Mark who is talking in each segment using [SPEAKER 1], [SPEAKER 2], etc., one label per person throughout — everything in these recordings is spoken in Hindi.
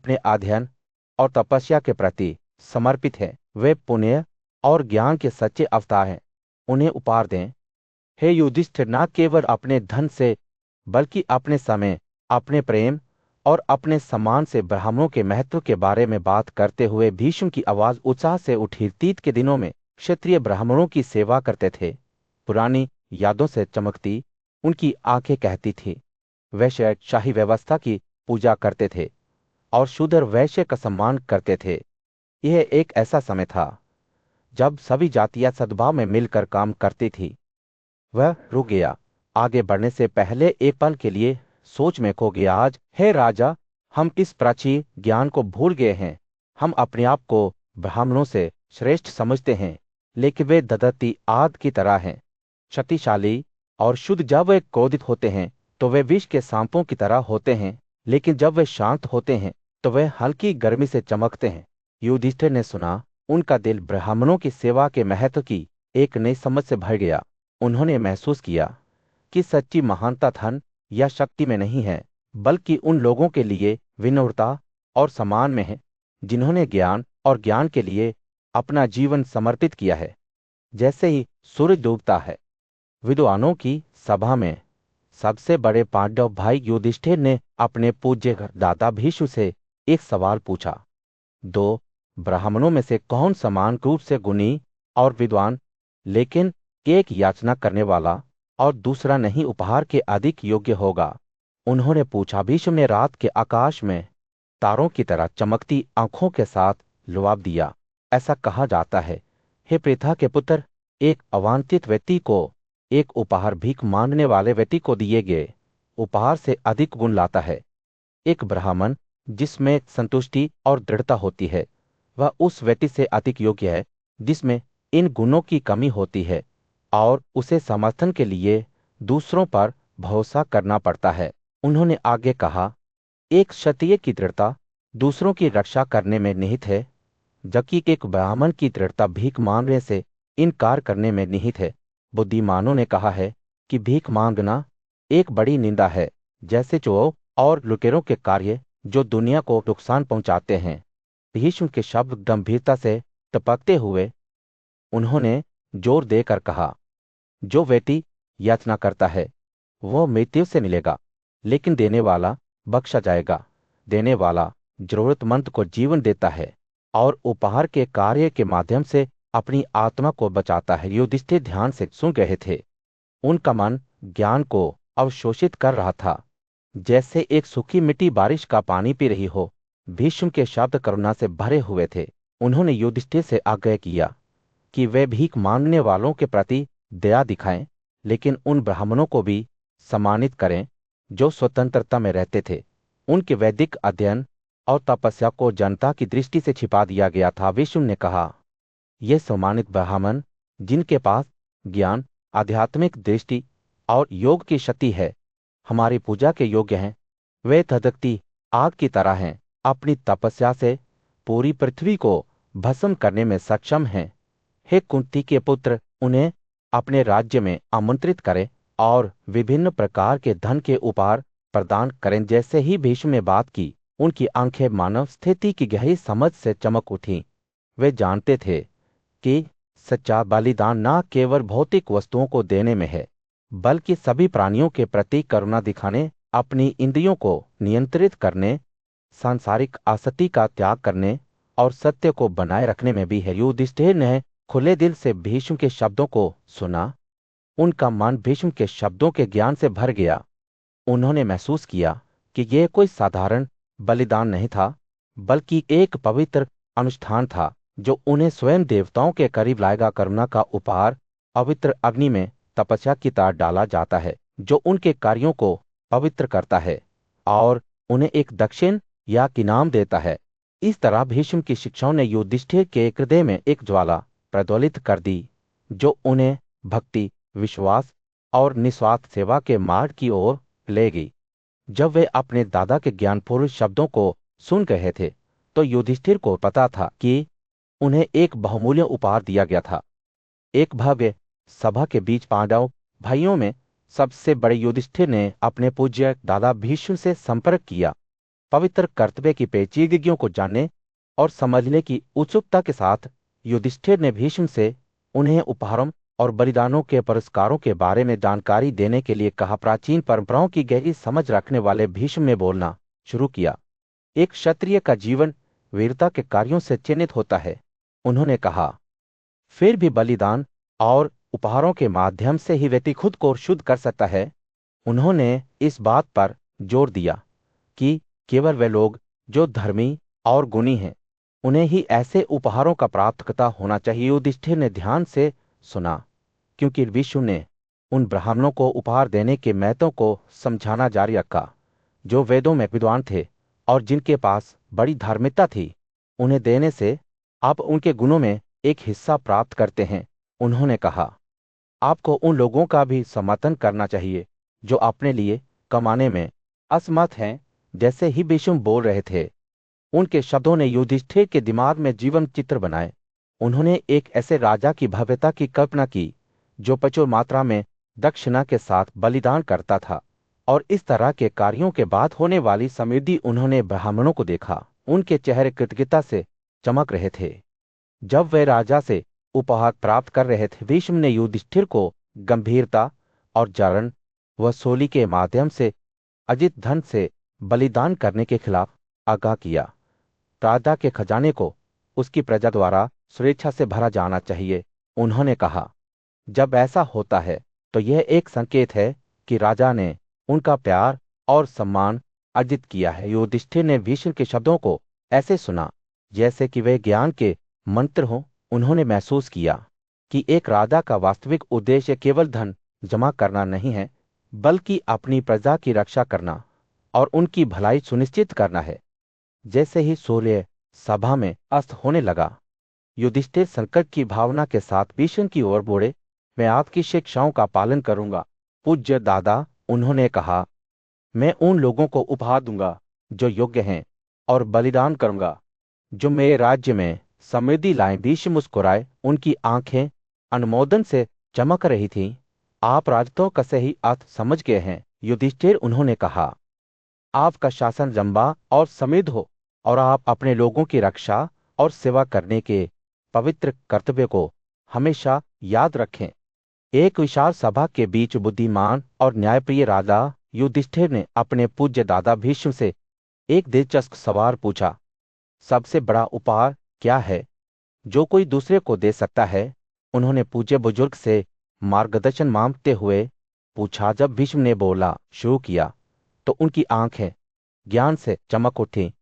[SPEAKER 1] अपने अध्ययन और तपस्या के प्रति समर्पित हैं। वे पुण्य और ज्ञान के सच्चे अवतार हैं। उन्हें उपहार दें। हे युधिष्ठिर, न केवल अपने धन से बल्कि अपने समय, अपने प्रेम और अपने सम्मान से ब्राह्मणों के महत्व के बारे में बात करते हुए भीष्म की आवाज उत्साह से उठी। अतीत के दिनों में क्षत्रिय ब्राह्मणों की सेवा करते थे। पुरानी यादों से चमकती उनकी आंखें कहती थी। वैश्य शाही व्यवस्था की पूजा करते थे और शूद्र वैश्य का सम्मान करते थे। यह एक ऐसा समय था जब सभी जातियां सद्भाव में मिलकर काम करती थी। वह रुक गया। आगे बढ़ने से पहले एक पल के लिए सोच में खो गया। आज, हे राजा, हम इस प्राचीन ज्ञान को भूल गए हैं। हम अपने आप को ब्राह्मणों से श्रेष्ठ समझते हैं, लेकिन वे ददती आद की तरह हैं, शक्तिशाली और शुद्ध। जब वे क्रोधित होते हैं तो वे विष के सांपों की तरह होते हैं, लेकिन जब वे शांत होते हैं तो वे हल्की गर्मी से चमकते हैं। युधिष्ठिर ने सुना। उनका दिल ब्राह्मणों की सेवा के महत्व की एक नई समझ से भर गया। उन्होंने महसूस किया कि सच्ची महानता धन या शक्ति में नहीं है, बल्कि उन लोगों के लिए विनम्रता और सम्मान में है जिन्होंने ज्ञान और ज्ञान के लिए अपना जीवन समर्पित किया है। जैसे ही सूरज डूबता है, विद्वानों की सभा में सबसे बड़े पांडव भाई युधिष्ठिर ने अपने पूज्य दादा भीष्म से एक सवाल पूछा। दो ब्राह्मणों में से कौन समान रूप से गुणी और विद्वान, लेकिन एक याचना करने वाला और दूसरा नहीं, उपहार के अधिक योग्य होगा? उन्होंने पूछा। भीष्म ने रात के आकाश में तारों की तरह चमकती आंखों के साथ जवाब दिया। ऐसा कहा जाता है, हे पृथा के पुत्र, एक अवांछित व्यक्ति को एक उपहार भीख मांगने वाले व्यक्ति को दिए गए उपहार से अधिक गुण लाता है। एक ब्राह्मण जिसमें संतुष्टि और दृढ़ता होती है, वह उस व्यक्ति से अधिक योग्य है जिसमें इन गुणों की कमी होती है और उसे समर्थन के लिए दूसरों पर भरोसा करना पड़ता है। उन्होंने आगे कहा, एक क्षत्रिय की दृढ़ता दूसरों की रक्षा करने में निहित है, जबकि एक ब्राह्मण की दृढ़ता भीख मांगने से इनकार करने में निहित है। बुद्धिमानों ने कहा है कि भीख मांगना एक बड़ी निंदा है, जैसे चोर और लुटेरों के कार्य जो दुनिया को नुकसान पहुंचाते हैं। भीष्म के शब्द गंभीरता से टपकते हुए उन्होंने जोर देकर कहा, जो व्यक्ति याचना करता है वह मृत्यु से मिलेगा, लेकिन देने वाला बख्शा जाएगा। देने वाला जरूरतमंद को जीवन देता है और उपहार के कार्य के माध्यम से अपनी आत्मा को बचाता है। युधिष्ठिर ध्यान से सुन रहे थे। उनका मन ज्ञान को अवशोषित कर रहा था, जैसे एक सूखी मिट्टी बारिश का पानी पी रही हो। भीष्म के शब्द करुणा से भरे हुए थे। उन्होंने युधिष्ठिर से आग्रह किया कि वे भीख मांगने वालों के प्रति दया दिखाएं, लेकिन उन ब्राह्मणों को भी सम्मानित करें जो स्वतंत्रता में रहते थे। उनके वैदिक अध्ययन और तपस्या को जनता की दृष्टि से छिपा दिया गया था। विष्णु ने कहा, ये सम्मानित ब्राह्मण जिनके पास ज्ञान, आध्यात्मिक दृष्टि और योग की शक्ति है, हमारी पूजा के योग्य हैं। वे धधकती आग की तरह हैं, अपनी तपस्या से पूरी पृथ्वी को भस्म करने में सक्षम हैं। हे कुंती के पुत्र, उन्हें अपने राज्य में आमंत्रित करें और विभिन्न प्रकार के धन के उपहार प्रदान करें। जैसे ही भीष्म ने बात की, उनकी आंखें मानव स्थिति की गहरी समझ से चमक उठीं। वे जानते थे कि सच्चा बलिदान न केवल भौतिक वस्तुओं को देने में है, बल्कि सभी प्राणियों के प्रति करुणा दिखाने, अपनी इंद्रियों को नियंत्रित करने, सांसारिक आसक्ति का त्याग करने और सत्य को बनाए रखने में भी है। युधिष्ठिर ने खुले दिल से भीष्म के शब्दों को सुना। उनका मन भीष्म के शब्दों के ज्ञान से भर गया। उन्होंने महसूस किया कि यह कोई साधारण बलिदान नहीं था, बल्कि एक पवित्र अनुष्ठान था जो उन्हें स्वयं देवताओं के करीब लाएगा। करुणा का उपहार पवित्र अग्नि में तपस्या की तरह डाला जाता है, जो उनके कार्यों को पवित्र करता है और उन्हें एक दक्षिण या इनाम देता है। इस तरह भीष्म की शिक्षाओं ने युधिष्ठिर के हृदय में एक ज्वाला प्रज्वलित कर दी, जो उन्हें भक्ति, विश्वास और निस्वार्थ सेवा के मार्ग की ओर ले गई। जब वे अपने दादा के ज्ञानपूर्ण शब्दों को सुन रहे थे, तो युधिष्ठिर को पता था कि उन्हें एक बहुमूल्य उपहार दिया गया था। एक भव्य सभा के बीच पांडव भाइयों में सबसे बड़े युधिष्ठिर ने अपने पूज्य दादा भीष्म से संपर्क किया। पवित्र कर्तव्य की पेचीदगियों को जानने और समझने की उत्सुकता के साथ युधिष्ठिर ने भीष्म से उन्हें उपहारों और बलिदानों के पुरस्कारों के बारे में जानकारी देने के लिए कहा। प्राचीन परंपराओं की गहरी समझ रखने वाले भीष्म ने बोलना शुरू किया। एक क्षत्रिय का जीवन वीरता के कार्यों से चिन्हित होता है। उन्होंने कहा, फिर भी बलिदान और उपहारों के माध्यम से ही व्यक्ति खुद को शुद्ध कर सकता है। उन्होंने इस बात पर जोर दिया कि केवल वे लोग जो धर्मी और गुणी हैं, उन्हें ही ऐसे उपहारों का प्राप्तकर्ता होना चाहिए। युधिष्ठिर ने ध्यान से सुना, क्योंकि विष्णु ने उन ब्राह्मणों को उपहार देने के महत्व को समझाना जारी रखा, जो वेदों में विद्वान थे और जिनके पास बड़ी धार्मिकता थी। उन्हें देने से आप उनके गुणों में एक हिस्सा प्राप्त करते हैं। उन्होंने कहा, आपको उन लोगों का भी समर्थन करना चाहिए जो अपने लिए कमाने में असमर्थ हैं। जैसे ही भीष्म बोल रहे थे, उनके शब्दों ने युधिष्ठिर के दिमाग में जीवन चित्र बनाए। उन्होंने एक ऐसे राजा की भव्यता की कल्पना की जो प्रचुर मात्रा में दक्षिणा के साथ बलिदान करता था, और इस तरह के कार्यों के बाद होने वाली समृद्धि। उन्होंने ब्राह्मणों को देखा, उनके चेहरे कृतज्ञता से चमक रहे थे जब वे राजा से उपहार प्राप्त कर रहे थे। भीष्म ने युधिष्ठिर को गंभीरता और जारण वसूली के माध्यम से अर्जित धन से बलिदान करने के खिलाफ आगाह किया। राजा के खजाने को उसकी प्रजा द्वारा स्वेच्छा से भरा जाना चाहिए। उन्होंने कहा, जब ऐसा होता है तो यह एक संकेत है कि राजा ने उनका प्यार और सम्मान अर्जित किया है। युधिष्ठिर ने भीष्म के शब्दों को ऐसे सुना जैसे कि वे ज्ञान के मंत्र हों। उन्होंने महसूस किया कि एक राजा का वास्तविक उद्देश्य केवल धन जमा करना नहीं है, बल्कि अपनी प्रजा की रक्षा करना और उनकी भलाई सुनिश्चित करना है। जैसे ही सूर्य सभा में अस्त होने लगा, युधिष्ठिर संकट की भावना के साथ भीष्म की ओर बढ़े। मैं आपकी शिक्षाओं का पालन करूंगा पूज्य दादा, उन्होंने कहा। मैं उन लोगों को उपहार दूंगा जो योग्य हैं, और बलिदान करूंगा जो मेरे राज्य में समृद्धि लाएं। भीष्म मुस्कुराए, उनकी आंखें अनुमोदन से चमक रही थीं। आप राजतों का सही अर्थ समझ गए हैं युधिष्ठिर, उन्होंने कहा। आपका शासन लंबा और समृद्ध हो, और आप अपने लोगों की रक्षा और सेवा करने के पवित्र कर्तव्य को हमेशा याद रखें। एक विशाल सभा के बीच बुद्धिमान और न्यायप्रिय राजा युधिष्ठिर ने अपने पूज्य दादा भीष्म से एक दिलचस्प सवाल पूछा, सबसे बड़ा उपहार क्या है जो कोई दूसरे को दे सकता है? उन्होंने पूज्य बुजुर्ग से मार्गदर्शन मांगते हुए पूछा। जब भीष्म ने बोला शुरू किया तो उनकी आंखें ज्ञान से चमक उठी।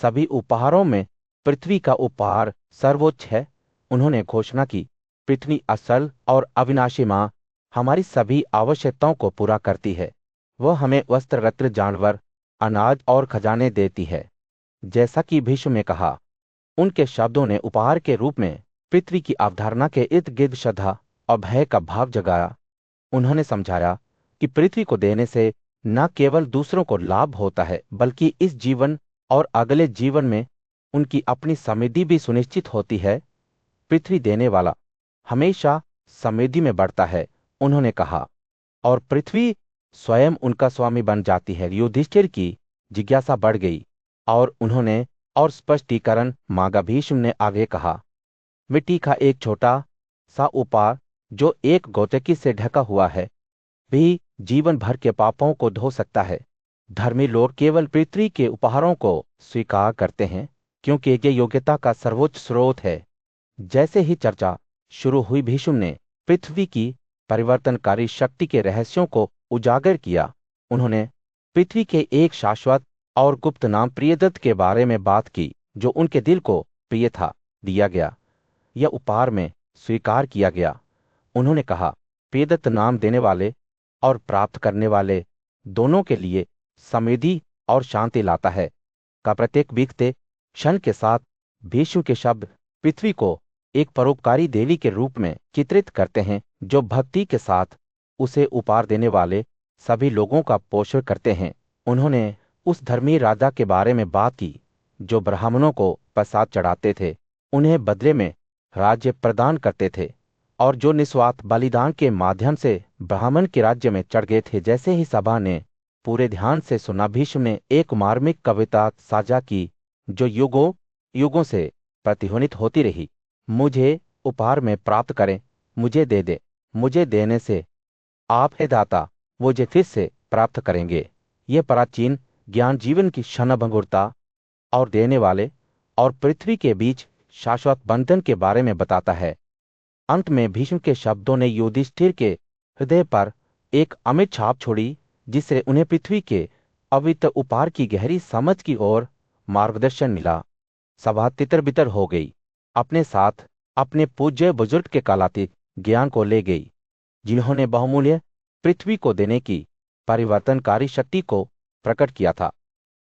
[SPEAKER 1] सभी उपहारों में पृथ्वी का उपहार सर्वोच्च है। उन्होंने घोषणा की, पृथ्वी असल और अविनाशी मां हमारी सभी आवश्यकताओं को पूरा करती है। वह हमें वस्त्र, रत्न, जानवर, अनाज और खजाने देती है। जैसा कि भीष्म ने कहा, उनके शब्दों ने उपहार के रूप में पृथ्वी की अवधारणा के इर्द गिर्द श्रद्धा और भय का भाव जगाया। उन्होंने समझाया कि पृथ्वी को देने से न केवल दूसरों को लाभ होता है, बल्कि इस जीवन और अगले जीवन में उनकी अपनी समृद्धि भी सुनिश्चित होती है। पृथ्वी देने वाला हमेशा समृद्धि में बढ़ता है, उन्होंने कहा, और पृथ्वी स्वयं उनका स्वामी बन जाती है। युधिष्ठिर की जिज्ञासा बढ़ गई और उन्होंने और स्पष्टीकरण मांगा। भीष्म ने आगे कहा, मिट्टी का एक छोटा सा उपहार जो एक गौचकी से ढका हुआ है भी जीवन भर के पापों को धो सकता है। धर्मी लोग केवल पृथ्वी के उपहारों को स्वीकार करते हैं क्योंकि ये योग्यता का सर्वोच्च स्रोत है। जैसे ही चर्चा शुरू हुई, भीष्म ने पृथ्वी की परिवर्तनकारी शक्ति के रहस्यों को उजागर किया। उन्होंने पृथ्वी के एक शाश्वत और गुप्त नाम प्रियदत्त के बारे में बात की जो उनके दिल को प्रिय था, दिया गया। यह उपहार में स्वीकार किया गया। उन्होंने कहा, प्रियदत्त नाम देने वाले और प्राप्त करने वाले दोनों के लिए समृद्धि और शांति लाता है। का प्रत्येक बीतते क्षण के साथ भीष्म के शब्द पृथ्वी को एक परोपकारी देवी के रूप में चित्रित करते हैं जो भक्ति के साथ उसे उपहार देने वाले सभी लोगों का पोषण करते हैं। उन्होंने उस धर्मी राजा के बारे में बात की जो ब्राह्मणों को प्रसाद चढ़ाते थे, उन्हें बदले में राज्य प्रदान करते थे, और जो निस्वार्थ बलिदान के माध्यम से ब्राह्मण के राज्य में चढ़ गए थे। जैसे ही सभा ने पूरे ध्यान से सुना। भीष्म ने एक मार्मिक कविता साझा की जो युगों युगों से प्रतिध्वनित होती रही। मुझे उपहार में प्राप्त करें, मुझे दे दे, मुझे देने से आप हे दाता मुझे फिर से प्राप्त करेंगे। ये प्राचीन ज्ञान जीवन की क्षणभंगुरता और देने वाले और पृथ्वी के बीच शाश्वत बंधन के बारे में बताता है। अंत में भीष्म के शब्दों ने युधिष्ठिर के हृदय पर एक अमिट छाप छोड़ी, जिससे उन्हें पृथ्वी के अवित्र उपहार की गहरी समझ की ओर मार्गदर्शन मिला। सभा तितर बितर हो गई, अपने साथ अपने पूज्य बुजुर्ग के कालातीत ज्ञान को ले गई, जिन्होंने बहुमूल्य पृथ्वी को देने की परिवर्तनकारी शक्ति को प्रकट किया था।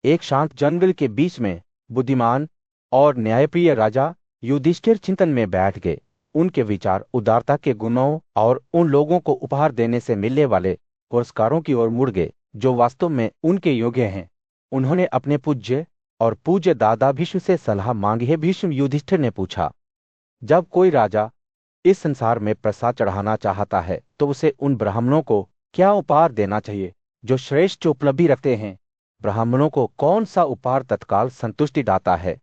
[SPEAKER 1] एक शांत जंगल के बीच में बुद्धिमान और न्यायप्रिय राजा युधिष्ठिर चिंतन में बैठ गए। उनके विचार उदारता के गुणों और उन लोगों को उपहार देने से मिलने वाले पुरस्कारों की ओर मुड़ गए जो वास्तव में उनके योग्य हैं। उन्होंने अपने पूज्य दादा भीष्म से सलाह मांगी है। भीष्म युधिष्ठिर ने पूछा, जब कोई राजा इस संसार में प्रसाद चढ़ाना चाहता है तो उसे उन ब्राह्मणों को क्या उपहार देना चाहिए जो श्रेष्ठ उपलब्धि रखते हैं? ब्राह्मणों को कौन सा उपहार तत्काल संतुष्टि दाता है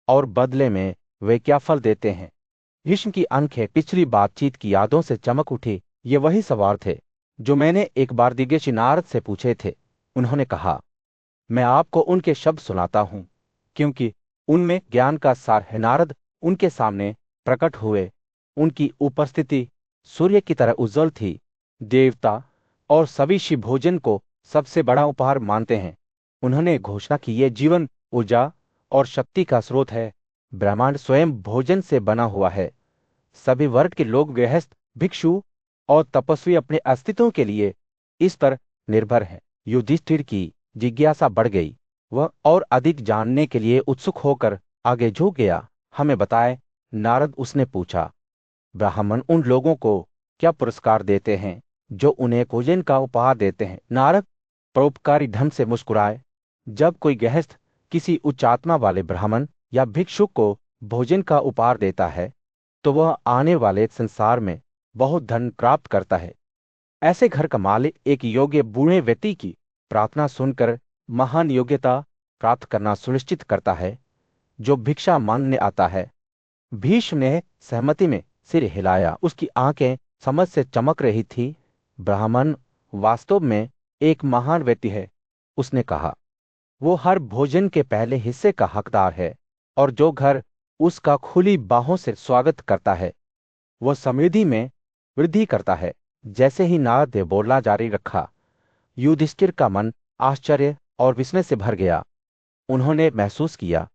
[SPEAKER 1] और बदले में वे क्या फल देते हैं? भीष्म की आंखें पिछली बातचीत की यादों से चमक उठी। ये वही सवाल थे जो मैंने एक बार दिग्गज नारद से पूछे थे। उन्होंने कहा, मैं आपको उनके शब्द सुनाता हूं क्योंकि उनमें ज्ञान का सार है। नारद उनके सामने प्रकट हुए। उनकी उपस्थिति सूर्य की तरह उज्जवल थी। देवता और सभी शिव भोजन को सबसे बड़ा उपहार मानते हैं। उन्होंने घोषणा की, ये जीवन, ऊर्जा और शक्ति का स्रोत है। ब्रह्मांड स्वयं भोजन से बना हुआ है। सभी वर्ग के लोग, गृहस्थ, भिक्षु और तपस्वी अपने अस्तित्व के लिए इस पर निर्भर हैं। युधिष्ठिर की जिज्ञासा बढ़ गई। वह और अधिक जानने के लिए उत्सुक होकर आगे झुक गया। हमें बताए नारद, उसने पूछा, ब्राह्मण उन लोगों को क्या पुरस्कार देते हैं जो उन्हें भोजन का उपहार देते हैं? नारद परोपकारी ढंग से मुस्कुराए। जब कोई गृहस्थ किसी उच्चात्मा वाले ब्राह्मण या भिक्षुक को भोजन का उपहार देता है तो वह आने वाले संसार में बहुत धन प्राप्त करता है। ऐसे घर का मालिक एक योग्य बूढ़े व्यक्ति की प्रार्थना सुनकर महान योग्यता प्राप्त करना सुनिश्चित करता है जो भिक्षा मांगने आता है। भीष्म ने सहमति में सिर हिलाया। उसकी आंखें समझ से चमक रही थी। ब्राह्मण वास्तव में एक महान व्यक्ति है, उसने कहा। वो हर भोजन के पहले हिस्से का हकदार है और जो घर उसका खुली बाहों से स्वागत करता है वह समृद्धि में वृद्धि करता है। जैसे ही नारद ने बोलना जारी रखा, युधिष्ठिर का मन आश्चर्य और विस्मय से भर गया। उन्होंने महसूस किया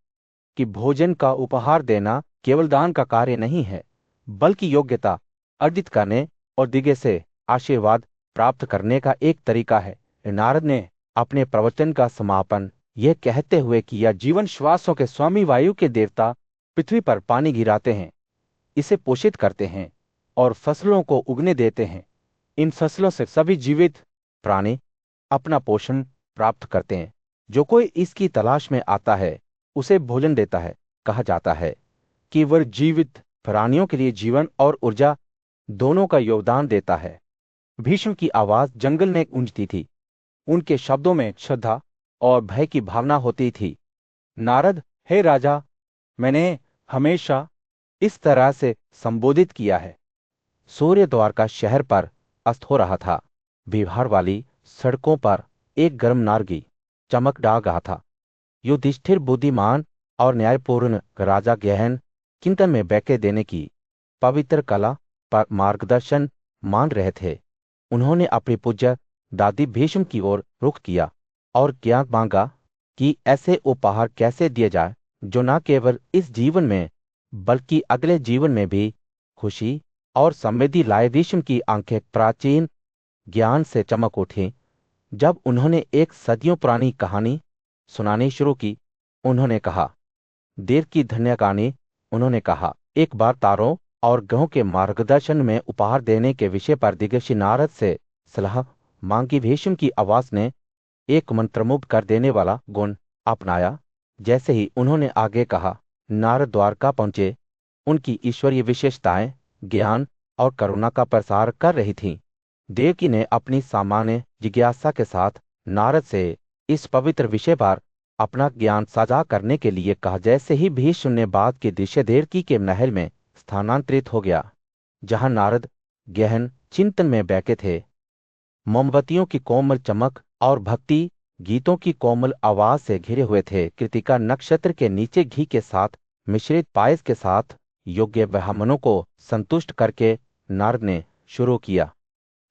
[SPEAKER 1] कि भोजन का उपहार देना केवल दान का कार्य नहीं है, बल्कि योग्यता अर्जित करने और दिव्य से आशीर्वाद प्राप्त करने का एक तरीका है। नारद ने अपने प्रवचन का समापन यह कहते हुए किया, जीवन श्वासों के स्वामी वायु के देवता पृथ्वी पर पानी गिराते हैं, इसे पोषित करते हैं और फसलों को उगने देते हैं। इन फसलों से सभी जीवित प्राणी अपना पोषण प्राप्त करते हैं। जो कोई इसकी तलाश में आता है उसे भोजन देता है। कहा जाता है कि वह जीवित प्राणियों के लिए जीवन और ऊर्जा दोनों का योगदान देता है। भीष्म की आवाज जंगल में गूंजती थी। उनके शब्दों में श्रद्धा और भय की भावना होती थी। नारद, हे राजा, मैंने हमेशा इस तरह से संबोधित किया है। सूर्य द्वार का शहर पर अस्त हो रहा था। भीड़ वाली सड़कों पर एक गर्म नारगी चमक डाल रहा था। युधिष्ठिर बुद्धिमान और न्यायपूर्ण राजा गहन चिंतन में बैठे देने की पवित्र कला पर मार्गदर्शन मान रहे थे। उन्होंने अपनी पूज्य दादी भीष्म की ओर रुख किया और ज्ञान मांगा कि ऐसे उपहार कैसे दिए जाए जो न केवल इस जीवन में बल्कि अगले जीवन में भी खुशी और समृद्धि लाए। भीष्म की आंखें प्राचीन ज्ञान से चमक उठी। जब उन्होंने एक सदियों पुरानी कहानी सुनानी शुरू की, उन्होंने कहा, देर की धन्य कहानी। उन्होंने कहा, एक बार तारों और ग्रहों के मार्गदर्शन में उपहार देने के विषय पर दिग्गज नारद से सलाह मांगी। भीष्म की आवाज ने एक मंत्रमुग्ध कर देने वाला गुण अपनाया। जैसे ही उन्होंने आगे कहा, नारद द्वारका पहुंचे। उनकी ईश्वरीय विशेषताएं ज्ञान और करुणा का प्रसार कर रही थीं। देवकी ने अपनी सामान्य जिज्ञासा के साथ नारद से इस पवित्र विषय पर अपना ज्ञान साझा करने के लिए कहा। जैसे ही भीष्म ने बात की दृश्य देवकी के महल में स्थानांतरित हो गया, जहां नारद गहन चिंतन में बैठे थे। मोमबत्तियों की कोमल चमक और भक्ति गीतों की कोमल आवाज से घिरे हुए थे। कृतिका नक्षत्र के नीचे घी के साथ मिश्रित पायस के साथ योग्य ब्राह्मणों को संतुष्ट करके नारद ने शुरू किया।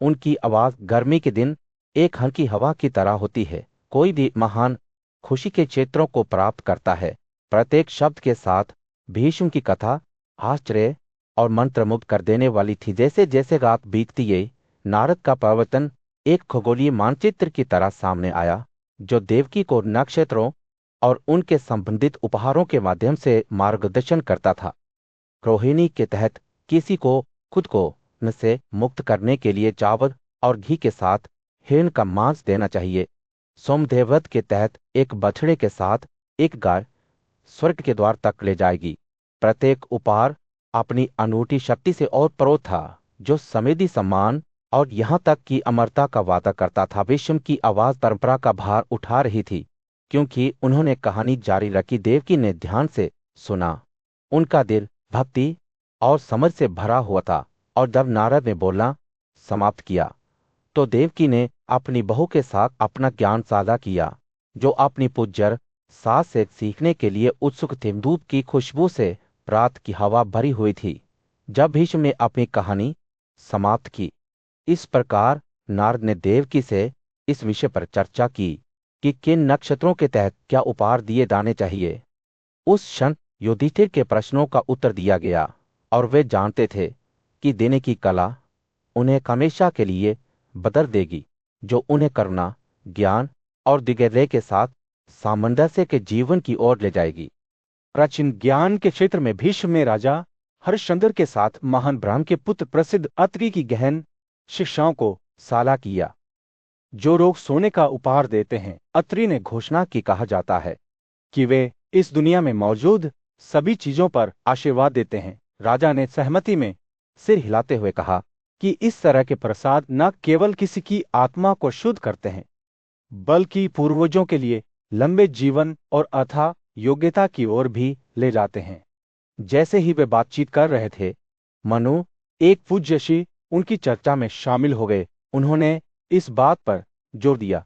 [SPEAKER 1] उनकी आवाज गर्मी के दिन एक हल्की हवा की तरह होती है। कोई भी महान खुशी के क्षेत्रों को प्राप्त करता है। प्रत्येक शब्द के साथ भीष्म की कथा आश्चर्य और मंत्रमुग्ध कर देने वाली थी। जैसे जैसे रात बीतती गई, नारद का प्रवचन एक खगोलीय मानचित्र की तरह सामने आया, जो देवकी को नक्षत्रों और उनके संबंधित उपहारों के माध्यम से मार्गदर्शन करता था। रोहिणी के तहत किसी को खुद को न से मुक्त करने के लिए चावल और घी के साथ हिरण का मांस देना चाहिए। सोमदेवव्रत के तहत एक बछड़े के साथ एक गाय स्वर्ग के द्वार तक ले जाएगी। प्रत्येक उपहार अपनी अनूठी शक्ति से और प्रोत था, जो समृद्धि, सम्मान और यहाँ तक कि अमरता का वादा करता था। भीष्म की आवाज परंपरा का भार उठा रही थी, क्योंकि उन्होंने कहानी जारी रखी। देवकी ने ध्यान से सुना। उनका दिल भक्ति और समझ से भरा हुआ था, और जब नारद ने बोलना समाप्त किया, तो देवकी ने अपनी बहू के साथ अपना ज्ञान साझा किया, जो अपनी पूज्य सास से सीखने के लिए उत्सुक थे। धूप की खुशबू से रात की हवा भरी हुई थी। जब भीष्म ने अपनी कहानी समाप्त की, इस प्रकार नारद ने देवकी से इस विषय पर चर्चा की कि किन नक्षत्रों के तहत क्या उपहार दिए जाने चाहिए। उस क्षण युधिष्ठिर के प्रश्नों का उत्तर दिया गया, और वे जानते थे कि देने की कला उन्हें हमेशा के लिए बदल देगी, जो उन्हें करुणा, ज्ञान और दिग्विजय के साथ सामंजस्य के जीवन की ओर ले जाएगी। प्राचीन ज्ञान के क्षेत्र में भीष्म ने राजा हरिश्चंद्र के साथ महान ब्रह्म के पुत्र प्रसिद्ध अत्रि की गहन शिक्षाओं को साझा किया। जो लोग सोने का उपहार देते हैं, अत्रि ने घोषणा की, कहा जाता है कि वे इस दुनिया में मौजूद सभी चीजों पर आशीर्वाद देते हैं। राजा ने सहमति में सिर हिलाते हुए कहा कि इस तरह के प्रसाद न केवल किसी की आत्मा को शुद्ध करते हैं, बल्कि पूर्वजों के लिए लंबे जीवन और अथाह योग्यता की ओर भी ले जाते हैं। जैसे ही वे बातचीत कर रहे थे, मनु एक पूज्य ऋषि उनकी चर्चा में शामिल हो गए। उन्होंने इस बात पर जोर दिया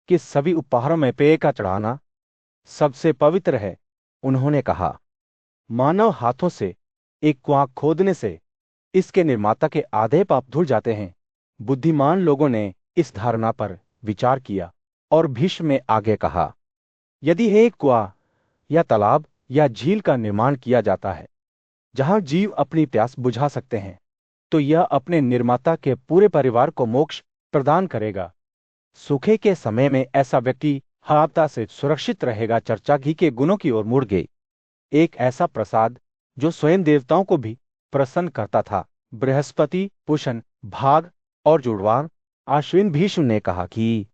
[SPEAKER 1] कि सभी उपहारों में पेय का चढ़ाना सबसे पवित्र है। उन्होंने कहा, मानव हाथों से एक कुआं खोदने से इसके निर्माता के आधे पाप धुल जाते हैं। बुद्धिमान लोगों ने इस धारणा पर विचार किया और भीष्म ने आगे कहा, यदि एक कुआं या तालाब या झील का निर्माण किया जाता है जहां जीव अपनी प्यास बुझा सकते हैं, तो यह अपने निर्माता के पूरे परिवार को मोक्ष प्रदान करेगा। सूखे के समय में ऐसा व्यक्ति आपदा से सुरक्षित रहेगा। चर्चा घी के गुणों की ओर मुड़ गई। एक ऐसा प्रसाद जो स्वयं देवताओं को भी प्रसन्न करता था। बृहस्पति, पुष्ण, भाग और जुड़वान आश्विन। भीष्म ने कहा कि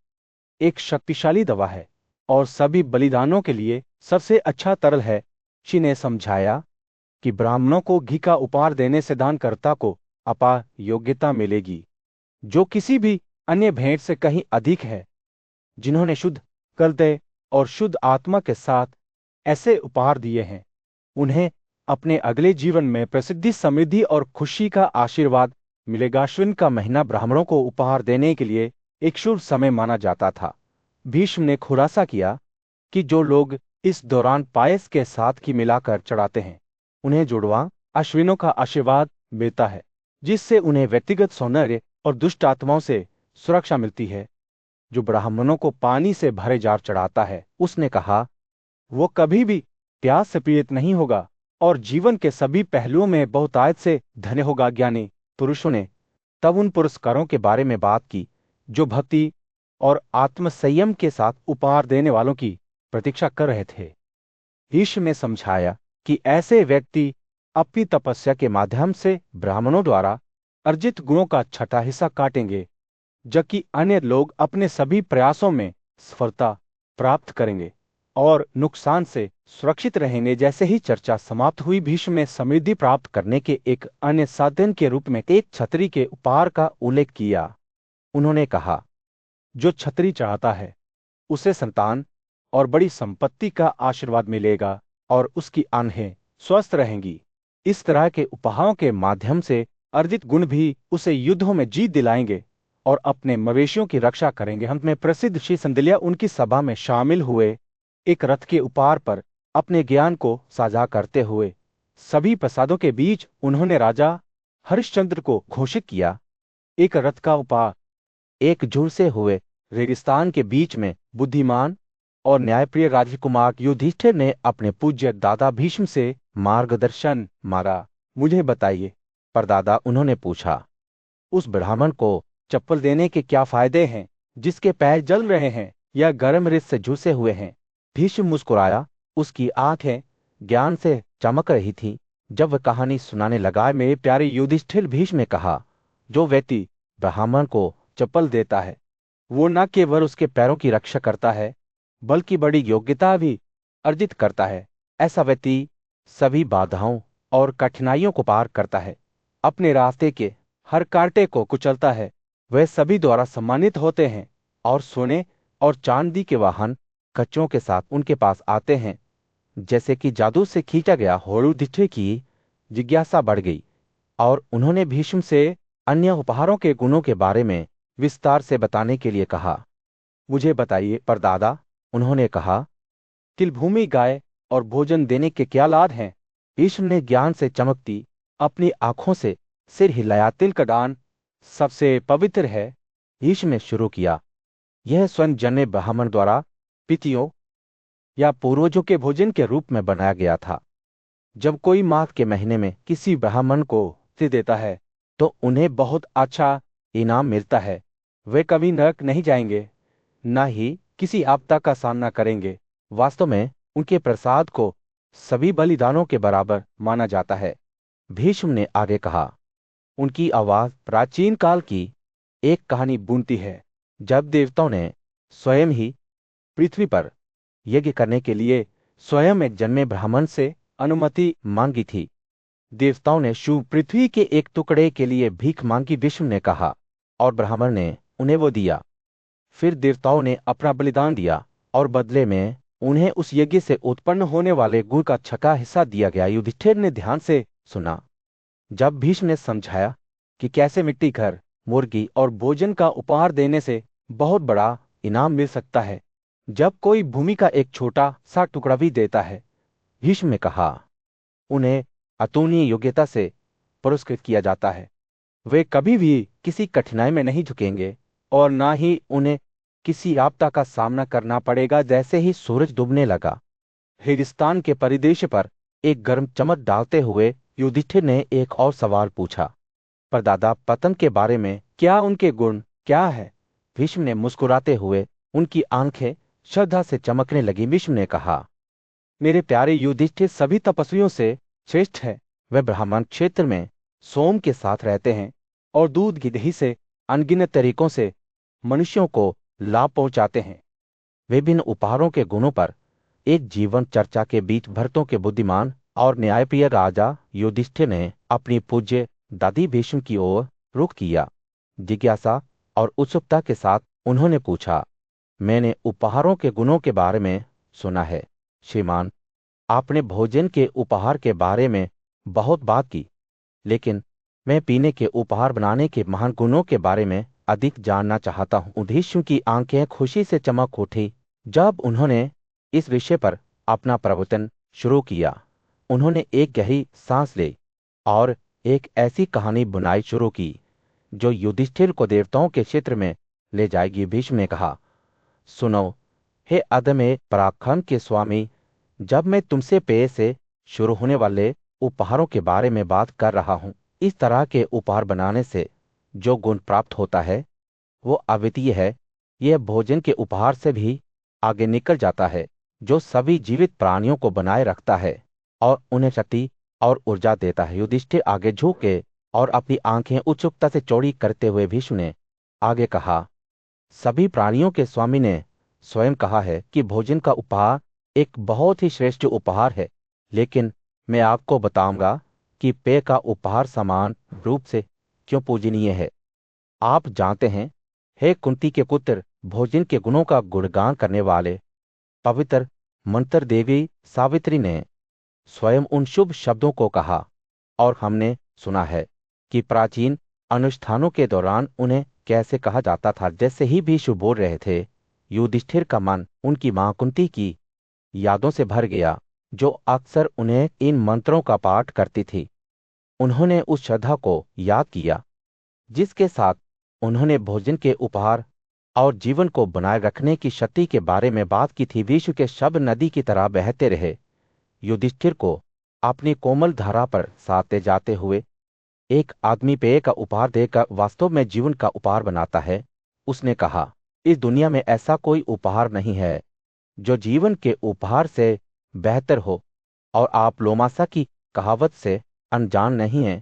[SPEAKER 1] एक शक्तिशाली दवा है और सभी बलिदानों के लिए सबसे अच्छा तरल है। ऋषि ने समझाया कि ब्राह्मणों को घी का उपहार देने से दानकर्ता को अपार योग्यता मिलेगी, जो किसी भी अन्य भेंट से कहीं अधिक है। जिन्होंने शुद्ध हृदय और शुद्ध आत्मा के साथ ऐसे उपहार दिए हैं, उन्हें अपने अगले जीवन में प्रसिद्धि, समृद्धि और खुशी का आशीर्वाद मिलेगा। अश्विन का महीना ब्राह्मणों को उपहार देने के लिए एक शुभ समय माना जाता था। भीष्म ने खुलासा किया कि जो लोग इस दौरान पायस के साथ घी मिलाकर चढ़ाते हैं, उन्हें जुड़वा अश्विनों का आशीर्वाद मिलता है, जिससे उन्हें व्यक्तिगत सौंदर्य और दुष्ट आत्माओं से सुरक्षा मिलती है। जो ब्राह्मणों को पानी से भरे जार चढ़ाता है, उसने कहा, वो कभी भी प्यास से पीड़ित नहीं होगा और जीवन के सभी पहलुओं में बहुतायत से धन्य होगा। ज्ञानी पुरुषों ने तब उन पुरस्कारों के बारे में बात की जो भक्ति और आत्मसंयम के साथ उपहार देने वालों की प्रतीक्षा कर रहे थे। भीष्म ने समझाया कि ऐसे व्यक्ति अपनी तपस्या के माध्यम से ब्राह्मणों द्वारा अर्जित गुणों का छठा हिस्सा काटेंगे, जबकि अन्य लोग अपने सभी प्रयासों में सफलता प्राप्त करेंगे और नुकसान से सुरक्षित रहेंगे। जैसे ही चर्चा समाप्त हुई, भीष्म ने समृद्धि प्राप्त करने के एक अन्य साधन के रूप में एक छतरी के उपहार का उल्लेख किया। उन्होंने कहा, जो छतरी चढ़ाता है
[SPEAKER 2] उसे संतान और बड़ी संपत्ति का आशीर्वाद मिलेगा और उसकी आंखें स्वस्थ रहेंगी। इस तरह के उपहारों के माध्यम से अर्जित गुण भी उसे युद्धों में जीत दिलाएंगे और अपने मवेशियों की रक्षा करेंगे। हम में प्रसिद्ध श्री संदलिया उनकी सभा में शामिल हुए। एक रथ के उपहार पर अपने ज्ञान को साझा करते हुए सभी प्रसादों के बीच उन्होंने राजा हरिश्चंद्र को घोषित किया, एक रथ का उपहार। एक झुर से हुए रेगिस्तान के बीच में बुद्धिमान और न्यायप्रिय राजकुमार युधिष्ठिर ने अपने पूज्य दादा भीष्म से मार्गदर्शन मांगा। मुझे बताइए परदादा, उन्होंने पूछा, उस ब्राह्मण को चप्पल देने के क्या फायदे हैं जिसके पैर जल रहे हैं या गर्म रेत से झुसे हुए हैं? भीष्म मुस्कुराया। उसकी आंखें ज्ञान से चमक रही थी। जब वह कहानी सुनाने लगा, मेरे प्यारे युधिष्ठिर, भीष्म ने कहा, जो व्यक्ति ब्राह्मण को चप्पल देता है वो न केवल उसके पैरों की रक्षा करता है बल्कि बड़ी योग्यता भी अर्जित करता है। ऐसा व्यक्ति सभी बाधाओं और कठिनाइयों को पार करता है, अपने रास्ते के हर कांटे को कुचलता है। वे सभी द्वारा सम्मानित होते हैं और सोने और चांदी के वाहन कच्चों के साथ उनके पास आते हैं। जैसे कि जादू से खींचा गया युधिष्ठिर की जिज्ञासा बढ़ गई और उन्होंने भीष्म से अन्य उपहारों के गुणों के बारे में विस्तार से बताने के लिए कहा। मुझे बताइए परदादा, उन्होंने कहा, तिलभूमि गाय और भोजन देने के क्या लाभ हैं? भीष्म ने ज्ञान से चमकती अपनी आंखों से सिर हिलाया। तिल का दान सबसे पवित्र है, भीष्म ने शुरू किया। यह स्वयं जन्मे ब्राह्मण द्वारा पितियों या पूर्वजों के भोजन के रूप में बनाया गया था। जब कोई माघ के महीने में किसी ब्राह्मण को तिल देता है तो उन्हें बहुत अच्छा इनाम मिलता है। वे कभी नरक नहीं जाएंगे, न ही किसी आपदा का सामना करेंगे। वास्तव में उनके प्रसाद को सभी बलिदानों के बराबर माना जाता है। भीष्म ने आगे कहा। उनकी आवाज प्राचीन काल की एक कहानी बुनती है, जब देवताओं ने स्वयं ही पृथ्वी पर यज्ञ करने के लिए स्वयं एक जन्मे ब्राह्मण से अनुमति मांगी थी। देवताओं ने शुभ पृथ्वी के एक टुकड़े के लिए भीख मांगी, विष्णु ने कहा, और ब्राह्मण ने उन्हें वो दिया। फिर देवताओं ने अपना बलिदान दिया और बदले में उन्हें उस यज्ञ से उत्पन्न होने वाले गुण का छठा हिस्सा दिया गया। युधिष्ठिर ने ध्यान से सुना जब भीष्म ने समझाया कि कैसे मिट्टी, घर, मुर्गी और भोजन का उपहार देने से बहुत बड़ा इनाम मिल सकता है जब कोई भूमि का एक छोटा सा टुकड़ा भी देता है। भीष्म ने कहा, उन्हें अतुलनीय योग्यता से पुरस्कृत किया जाता है। वे कभी भी किसी कठिनाई में नहीं झुकेंगे और ना ही उन्हें किसी आपदा का सामना करना पड़ेगा। जैसे ही सूरज डूबने लगा, हिंदुस्तान के परिदृश्य पर एक गर्म चमक डालते हुए युधिष्ठिर ने एक और सवाल पूछा, परदादा, पतन के बारे में क्या उनके गुण क्या है? भीष्म ने मुस्कुराते हुए उनकी आंखें श्रद्धा से चमकने लगी। भीष्म ने कहा, मेरे प्यारे युधिष्ठिर सभी तपस्वियों से श्रेष्ठ है। वे ब्राह्मण क्षेत्र में सोम के साथ रहते हैं और दूध की दही से अनगिनत तरीकों से मनुष्यों को लाभ पहुंचाते हैं। विभिन्न उपहारों के गुणों पर एक जीवन चर्चा के बीच भरतों के बुद्धिमान और न्यायप्रिय राजा युधिष्ठिर ने अपनी पूज्य दादी भीष्म की ओर रुख किया। जिज्ञासा और उत्सुकता के साथ उन्होंने पूछा, मैंने उपहारों के गुणों के बारे में सुना है श्रीमान। आपने भोजन के उपहार के बारे में बहुत बात की, लेकिन मैं पीने के उपहार बनाने के महान गुणों के बारे में अधिक जानना चाहता हूँ। भीष्म की आंखें खुशी से चमक उठी जब उन्होंने इस विषय पर अपना प्रवचन शुरू किया। उन्होंने एक गहरी सांस ली और एक ऐसी कहानी बुनाई शुरू की जो युधिष्ठिर को देवताओं के क्षेत्र में ले जाएगी। भीष्म ने कहा, सुनो हे अदम्य पराक्रम के स्वामी, जब मैं तुमसे पेय से शुरू होने वाले उपहारों के बारे में बात कर रहा हूं, इस तरह के उपहार बनाने से जो गुण प्राप्त होता है वो अद्वितीय है। यह भोजन के उपहार से भी आगे निकल जाता है, जो सभी जीवित प्राणियों को बनाए रखता है और उन्हें शक्ति और ऊर्जा देता है। युधिष्ठिर आगे झुके और अपनी आंखें उत्सुकता से चौड़ी करते हुए भीष्म ने आगे कहा, सभी प्राणियों के स्वामी ने स्वयं कहा है कि भोजन का उपहार एक बहुत ही श्रेष्ठ उपहार है, लेकिन मैं आपको बताऊंगा कि पेय का उपहार समान रूप से क्यों पूजनीय है। आप जानते हैं, हे कुंती के पुत्र
[SPEAKER 1] भोजन के गुणों का गुणगान करने वाले पवित्र मंत्र देवी सावित्री ने स्वयं उन शुभ शब्दों को कहा, और हमने सुना है कि प्राचीन अनुष्ठानों के दौरान उन्हें कैसे कहा जाता था। जैसे ही भीष्म बोल रहे थे, युधिष्ठिर का मन उनकी मां कुंती की यादों से भर गया, जो अक्सर उन्हें इन मंत्रों का पाठ करती थी। उन्होंने उस श्रद्धा को याद किया जिसके साथ उन्होंने भोजन के उपहार और जीवन को बनाए रखने की शक्ति के बारे में बात की थी। विश्व के शब्द नदी की तरह बहते रहे, युधिष्ठिर को अपनी कोमल धारा पर साधते जाते हुए। एक आदमी पेय का उपहार देकर वास्तव में जीवन का उपहार बनाता है। उसने कहा, इस दुनिया में ऐसा कोई उपहार नहीं है जो जीवन के उपहार से बेहतर हो, और आप लोमासा की कहावत से अनजान नहीं हैं।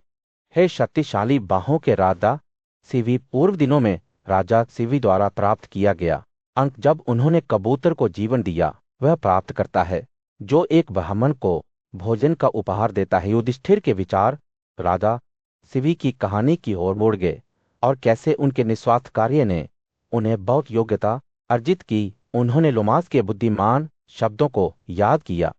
[SPEAKER 1] हे शक्तिशाली बाहों के राजा सिवी, पूर्व दिनों में राजा सिवी द्वारा प्राप्त किया गया अंक जब उन्होंने कबूतर को जीवन दिया, वह प्राप्त करता है जो एक ब्राह्मण को भोजन का उपहार देता है। युधिष्ठिर के विचार राजा सिवी की कहानी की ओर मुड़ गए, और कैसे उनके निस्वार्थ कार्य ने उन्हें बहुत योग्यता अर्जित की। उन्होंने लोमास के बुद्धिमान शब्दों को याद किया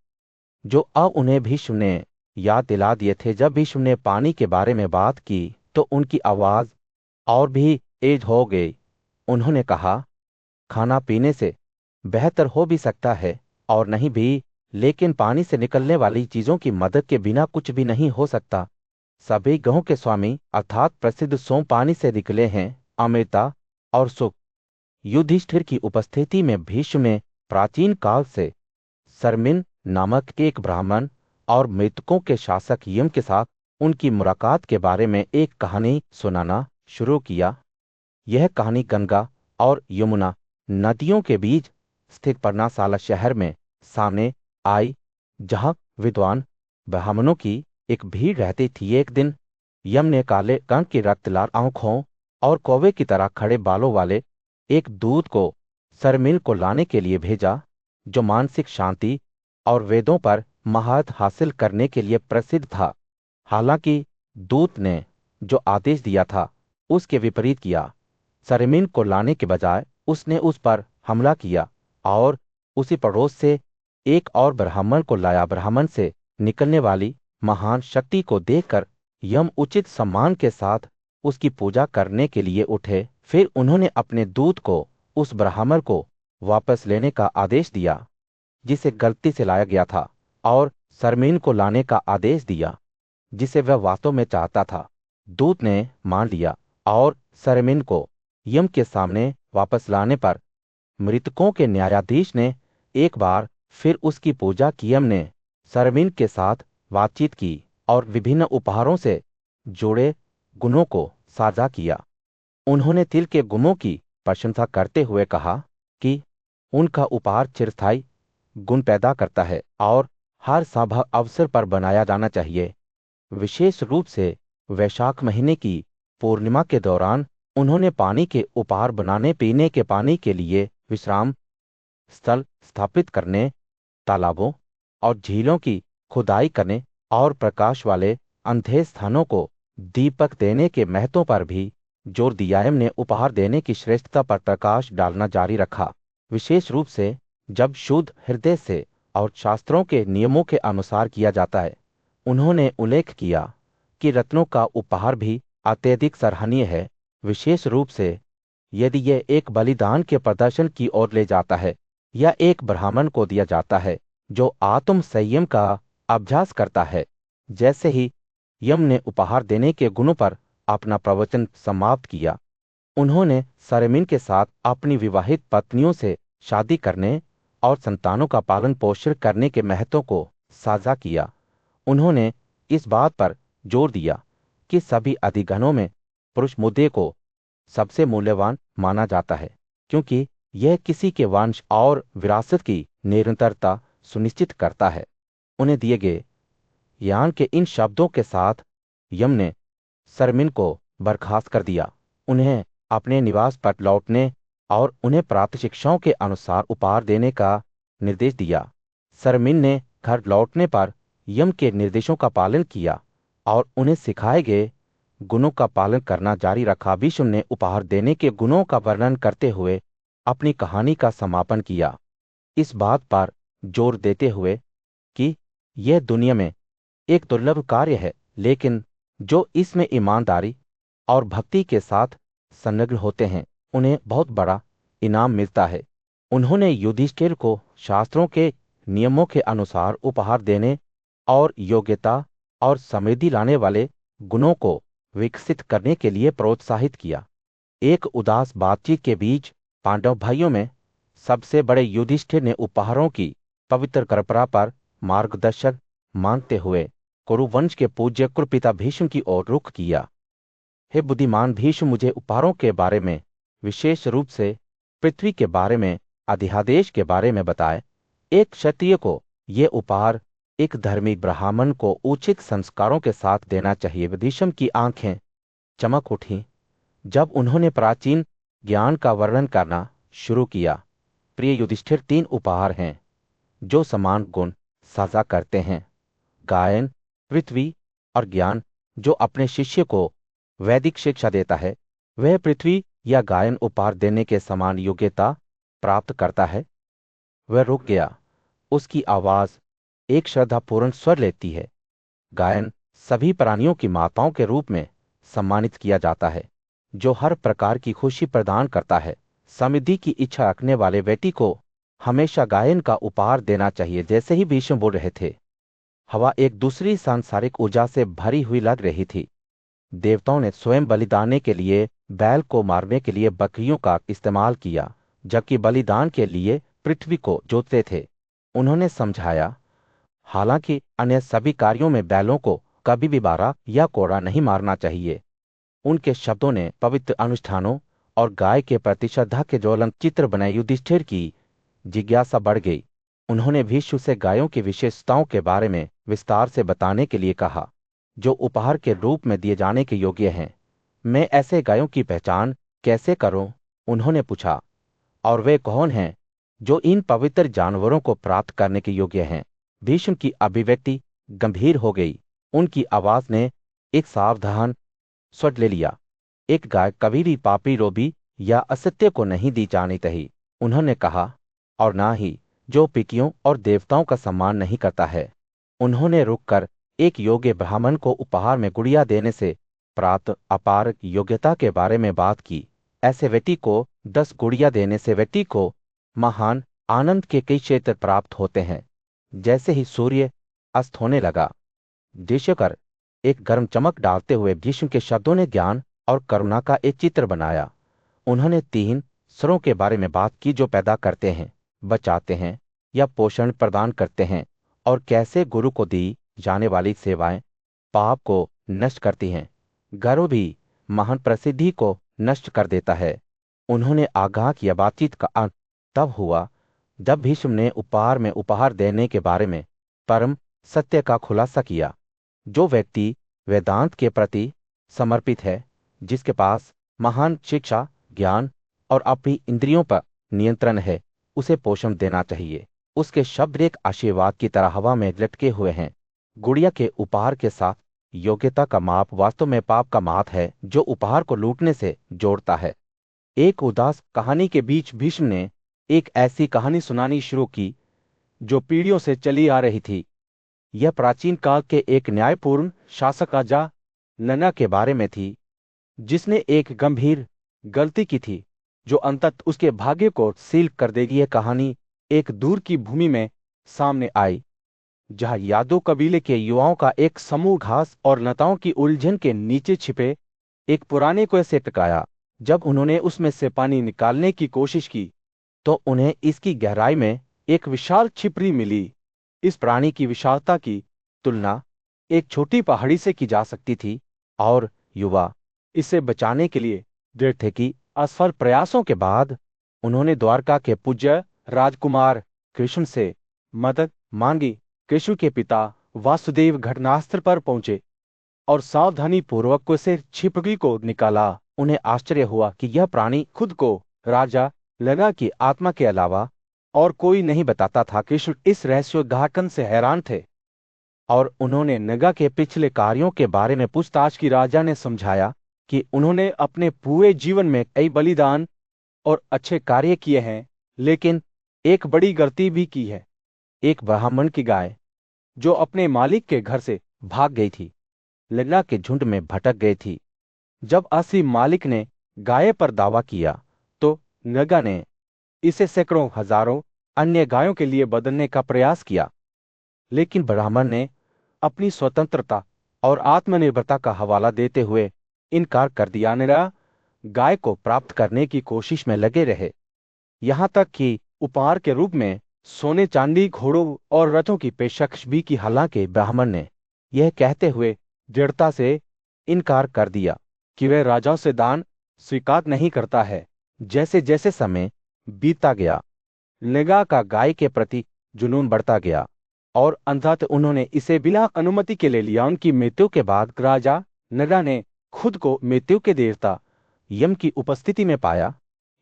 [SPEAKER 1] जो अब उन्हें भीष्म ने याद दिला दिए थे। जब भीष्म ने पानी के बारे में बात की तो उनकी आवाज और भी तेज हो गई। उन्होंने कहा, खाना पीने से बेहतर हो भी सकता है और नहीं भी, लेकिन पानी से निकलने वाली चीजों की मदद के बिना कुछ भी नहीं हो सकता। सभी ग्रहों के स्वामी अर्थात प्रसिद्ध सोम पानी से निकले हैं, अमृता और सुख। युधिष्ठिर की उपस्थिति में भीष्म ने प्राचीन काल से सरमिन नामक एक ब्राह्मण और मृतकों के शासक यम के साथ उनकी मुलाकात के बारे में एक कहानी सुनाना शुरू किया। यह कहानी गंगा और यमुना नदियों के बीच स्थित पर्णशाला शहर में सामने आई, जहां विद्वान ब्राह्मणों की एक भीड़ रहती थी। एक दिन यम ने काले कंक की रक्तलाल आंखों और कौवे की तरह खड़े बालों वाले एक दूत को सरमिन को लाने के लिए भेजा, जो मानसिक शांति और वेदों पर महारत हासिल करने के लिए प्रसिद्ध था। हालांकि दूत ने जो आदेश दिया था उसके विपरीत किया। सरमिन को लाने के बजाय उसने उस पर हमला किया और उसी पड़ोस से एक और ब्राह्मण को लाया। ब्राह्मण से निकलने वाली महान शक्ति को देखकर यम उचित सम्मान के साथ उसकी पूजा करने के लिए उठे। फिर उन्होंने अपने दूत को उस ब्राह्मण को वापस लेने का आदेश दिया जिसे गलती से लाया गया था, और सरमिन को लाने का आदेश दिया जिसे वह वास्तव में चाहता था। दूत ने मान लिया और सरमिन को यम के सामने वापस लाने पर मृतकों के न्यायाधीश ने एक बार फिर उसकी पूजा की। यम ने सरमिन के साथ बातचीत की और विभिन्न उपहारों से जुड़े गुणों को साझा किया। उन्होंने तिल के गुणों की प्रशंसा करते हुए कहा कि उनका उपहार चिरस्थायी गुण पैदा करता है और हर संभव अवसर पर बनाया जाना चाहिए। विशेष रूप से वैशाख महीने की पूर्णिमा के दौरान उन्होंने पानी के उपहार बनाने, पीने के पानी के लिए विश्राम स्थल स्थापित करने, तालाबों और झीलों की खुदाई करने और प्रकाश वाले अंधे स्थानों को दीपक देने के महत्व पर भी जोर दिया। यम ने उपहार देने की श्रेष्ठता पर प्रकाश डालना जारी रखा, विशेष रूप से जब शुद्ध हृदय से और शास्त्रों के नियमों के अनुसार किया जाता है। उन्होंने उल्लेख किया कि रत्नों का उपहार भी अत्यधिक सराहनीय है, विशेष रूप से यदि यह एक बलिदान के प्रदर्शन की ओर ले जाता है या एक ब्राह्मण को दिया जाता है जो आत्म संयम का अभ्यास करता है। जैसे ही यम ने उपहार देने के गुणों पर अपना प्रवचन समाप्त किया, उन्होंने सरमिन के साथ अपनी विवाहित पत्नियों से शादी करने और संतानों का पालन पोषण करने के महत्व को साझा किया। उन्होंने इस बात पर जोर दिया कि सभी अधिगणों में पुरुष मुद्दे को सबसे मूल्यवान माना जाता है, क्योंकि यह किसी के वंश और विरासत की निरंतरता सुनिश्चित करता है। उन्हें दिए गए ज्ञान के इन शब्दों के साथ यम ने सरमिन को बर्खास्त कर दिया, उन्हें अपने निवास पर लौटने और उन्हें प्राप्त शिक्षाओं के अनुसार उपहार देने का निर्देश दिया। सरमिन ने घर लौटने पर यम के निर्देशों का पालन किया और उन्हें सिखाए गए गुणों का पालन करना जारी रखा। भीष्म ने उपहार देने के गुणों का वर्णन करते हुए अपनी कहानी का समापन किया, इस बात पर जोर देते हुए कि यह दुनिया में एक दुर्लभ कार्य है, लेकिन जो इसमें ईमानदारी और भक्ति के साथ संलग्न होते हैं उन्हें बहुत बड़ा इनाम मिलता है। उन्होंने युधिष्ठिर को शास्त्रों के नियमों के अनुसार उपहार देने और योग्यता और समृद्धि लाने वाले गुणों को विकसित करने के लिए प्रोत्साहित किया। एक उदास बातचीत के बीच पांडव भाइयों में सबसे बड़े युधिष्ठिर ने उपहारों की पवित्र परंपरा पर मार्गदर्शक मानते हुए कुरुवंश के पूज्य कुरुपिता भीष्म की ओर रुख किया। हे बुद्धिमान भीष्म, मुझे उपहारों के बारे में, विशेष रूप से पृथ्वी के बारे में, अध्यादेश के बारे में बताए। एक क्षत्रिय को ये उपहार एक धर्मी ब्राह्मण को उचित संस्कारों के साथ देना चाहिए। भीष्म की आंखें चमक उठी जब उन्होंने प्राचीन ज्ञान का वर्णन करना शुरू किया। प्रिय युधिष्ठिर, 3 उपहार हैं जो समान गुण साझा करते हैं, गायन, पृथ्वी और ज्ञान। जो अपने शिष्य को वैदिक शिक्षा देता है वह पृथ्वी या गायन उपहार देने के समान योग्यता प्राप्त करता है। वह रुक गया। उसकी आवाज एक श्रद्धापूर्ण स्वर लेती है। गायन सभी प्राणियों की माताओं के रूप में सम्मानित किया जाता है, जो हर प्रकार की खुशी प्रदान करता है। समृद्धि की इच्छा रखने वाले व्यक्ति को हमेशा गायन का उपहार देना चाहिए। जैसे ही भीष्म बोल रहे थे, हवा एक दूसरी सांसारिक ऊर्जा से भरी हुई लग रही थी। देवताओं ने स्वयं बलिदान के लिए बैल को मारने के लिए बकरियों का इस्तेमाल किया, जबकि बलिदान के लिए पृथ्वी को जोतते थे। उन्होंने समझाया, हालांकि अन्य सभी कार्यों में बैलों को कभी भी बारह या कोड़ा नहीं मारना चाहिए। उनके शब्दों ने पवित्र अनुष्ठानों और गाय के प्रति श्रद्धा के ज्वलंत चित्र बनाए। युधिष्ठिर की जिज्ञासा बढ़ गई। उन्होंने भीष्म से गायों की विशेषताओं के बारे में विस्तार से बताने के लिए कहा, जो उपहार के रूप में दिए जाने के योग्य हैं। मैं ऐसे गायों की पहचान कैसे करूं? उन्होंने पूछा। और वे कौन हैं जो इन पवित्र जानवरों को प्राप्त करने के योग्य हैं? भीष्म की अभिव्यक्ति गंभीर हो गई। उनकी आवाज ने एक सावधान स्वर ले लिया। एक गाय कभी भी पापी, रोबी या असत्य को नहीं दी जानी चाहिए। उन्होंने कहा, और ना ही जो पिकियों और देवताओं का सम्मान नहीं करता है। उन्होंने रुककर एक योग्य ब्राह्मण को उपहार में गुड़िया देने से प्राप्त अपार योग्यता के बारे में बात की। ऐसे व्यक्ति को 10 गुड़िया देने से व्यक्ति को महान आनंद के कई क्षेत्र प्राप्त होते हैं। जैसे ही सूर्य अस्त होने लगा, दृश्य कर एक गर्म चमक डालते हुए भीष्म के शब्दों ने ज्ञान और करुणा का एक चित्र बनाया। उन्होंने 3 स्वरों के बारे में बात की जो पैदा करते हैं, बचाते हैं या पोषण प्रदान करते हैं, और कैसे गुरु को दी जाने वाली सेवाएं पाप को नष्ट करती हैं। गर्व भी महान प्रसिद्धि को नष्ट कर देता है। उन्होंने आगाह किया। बातचीत का अंत तब हुआ जब भीष्म ने उपहार में उपहार देने के बारे में परम सत्य का खुलासा किया। जो व्यक्ति वेदांत के प्रति समर्पित है, जिसके पास महान शिक्षा, ज्ञान और अपनी इंद्रियों पर नियंत्रण है, उसे पोषण देना चाहिए। उसके शब्द एक आशीर्वाद की तरह हवा में लटके हुए हैं। गुड़िया के उपहार के साथ योग्यता का माप वास्तव में पाप का माप है, जो उपहार को लूटने से जोड़ता है। एक उदास कहानी के बीच भीष्म ने एक ऐसी कहानी सुनानी शुरू की जो पीढ़ियों से चली आ रही थी। यह प्राचीन काल के एक न्यायपूर्ण शासक राजा नना के बारे में थी, जिसने एक गंभीर गलती की थी जो अंततः उसके भाग्य को सील कर देगी। यह कहानी एक दूर की भूमि में सामने आई, जहां यादव कबीले के युवाओं का एक समूह घास और लताओं की उलझन के नीचे छिपे एक पुराने कुएं से टकराया। जब उन्होंने उसमें से पानी निकालने की कोशिश की तो उन्हें इसकी गहराई में एक विशाल छिपरी मिली। इस प्राणी की विशालता की तुलना एक छोटी पहाड़ी से की जा सकती थी, और युवा इसे बचाने के लिए दृढ़ थे कि असफल प्रयासों के बाद उन्होंने द्वारका के पूज्य राजकुमार कृष्ण से मदद मांगी। कृष्ण के पिता वासुदेव घटनास्थल पर पहुंचे और सावधानी पूर्वक उसे छिपकली को निकाला। उन्हें आश्चर्य हुआ कि यह प्राणी खुद को राजा लगा की आत्मा के अलावा और कोई नहीं बताता था। कृष्ण इस रहस्योद्घाटन से हैरान थे और उन्होंने नगा के पिछले कार्यों के बारे में पूछताछ की। राजा ने समझाया कि उन्होंने अपने पूरे जीवन में कई बलिदान
[SPEAKER 2] और अच्छे कार्य किए हैं, लेकिन एक बड़ी गलती भी की है।
[SPEAKER 1] एक ब्राह्मण की गाय
[SPEAKER 2] जो अपने मालिक के घर से
[SPEAKER 1] भाग गई थी, लैला के झुंड में भटक गई थी। जब असली मालिक ने गाय पर दावा किया तो नगा ने इसे सैकड़ों हजारों अन्य गायों के लिए बदलने का प्रयास किया, लेकिन ब्राह्मण ने अपनी स्वतंत्रता और आत्मनिर्भरता का हवाला देते हुए इनकार कर दिया। निरा गाय को प्राप्त करने की कोशिश में लगे रहे, यहां तक कि उपहार के रूप में सोने चांदी घोड़ों और रथों की पेशकश भी की। हालांकि ब्राह्मण ने यह कहते हुए दृढ़ता से इनकार कर दिया कि वह राजाओं से दान स्वीकार नहीं करता है। जैसे जैसे समय बीतता गया, निगा का गाय के प्रति जुनून बढ़ता गया और अंततः उन्होंने इसे बिना अनुमति के ले लिया। उनकी मृत्यु के बाद राजा निगा ने खुद को मृत्यु के देवता यम की उपस्थिति में पाया।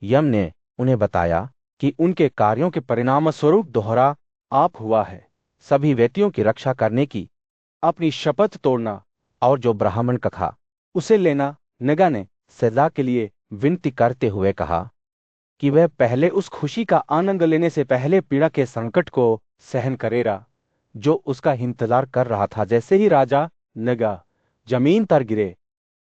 [SPEAKER 1] यम ने उन्हें बताया कि उनके कार्यों के परिणाम स्वरूप दोहरा आप हुआ है, सभी व्यक्तियों की रक्षा करने की
[SPEAKER 2] अपनी शपथ तोड़ना
[SPEAKER 1] और जो ब्राह्मण का था
[SPEAKER 2] उसे लेना। निगा ने
[SPEAKER 1] सजा के लिए विनती करते हुए कहा
[SPEAKER 2] कि वह पहले उस खुशी का आनंद लेने से पहले पीड़ा के संकट को सहन करेगा
[SPEAKER 1] जो उसका इंतजार कर रहा था। जैसे ही
[SPEAKER 2] राजा निगा जमीन पर गिरे,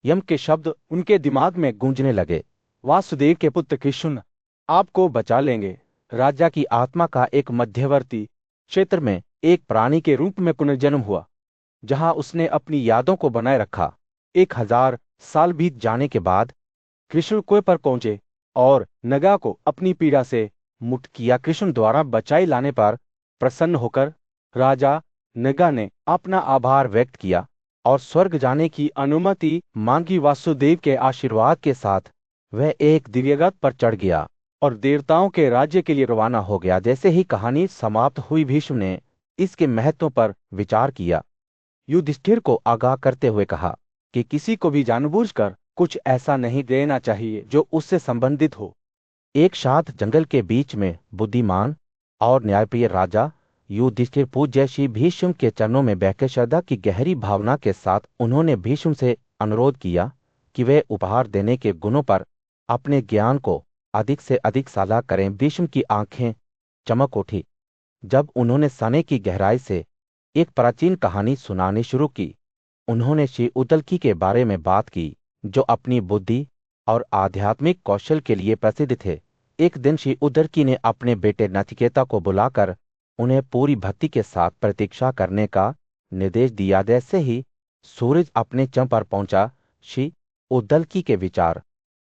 [SPEAKER 1] यम के शब्द
[SPEAKER 2] उनके दिमाग में
[SPEAKER 1] गूंजने लगे,
[SPEAKER 2] वासुदेव के पुत्र कृष्ण आपको बचा लेंगे।
[SPEAKER 1] राजा की आत्मा का एक मध्यवर्ती क्षेत्र में एक प्राणी के रूप में पुनर्जन्म हुआ, जहां उसने अपनी यादों को बनाए रखा। 1000 साल बीत जाने के बाद
[SPEAKER 2] कृष्ण कुएं पर पहुंचे और नगा को अपनी पीड़ा से
[SPEAKER 1] मुक्त किया। कृष्ण द्वारा बचाई लाने पर
[SPEAKER 2] प्रसन्न होकर राजा नगा ने अपना आभार व्यक्त किया
[SPEAKER 1] और स्वर्ग जाने की अनुमति मांगी। वासुदेव के आशीर्वाद के साथ वह एक दिव्यगत पर चढ़ गया
[SPEAKER 2] और देवताओं के राज्य के लिए
[SPEAKER 1] रवाना हो गया। जैसे ही कहानी समाप्त हुई, भीष्म ने इसके महत्व पर विचार किया। युधिष्ठिर को आगाह करते हुए कहा
[SPEAKER 2] कि किसी को भी जानबूझकर कुछ ऐसा नहीं देना चाहिए जो उससे संबंधित हो।
[SPEAKER 1] एक साथ जंगल के बीच में बुद्धिमान और न्यायप्रिय राजा युधिष्ठिर पूज्य श्री भीष्म के चरणों में बैठकर श्रद्धा की गहरी भावना के साथ उन्होंने भीष्म से अनुरोध किया कि वे उपहार देने के गुणों पर अपने ज्ञान को अधिक से अधिक साझा करें। भीष्म की आंखें चमक उठी जब उन्होंने सने की गहराई से एक प्राचीन कहानी सुनानी शुरू की। उन्होंने श्री उद्दलकी के बारे में बात की, जो अपनी बुद्धि और आध्यात्मिक कौशल के लिए प्रसिद्ध थे। एक दिन श्री उद्दलकी ने अपने बेटे नचिकेता को बुलाकर उन्हें पूरी भक्ति के साथ प्रतीक्षा करने का निर्देश दिया। जैसे ही सूरज अपने चम पर पहुंचा, श्री उद्दलकी के विचार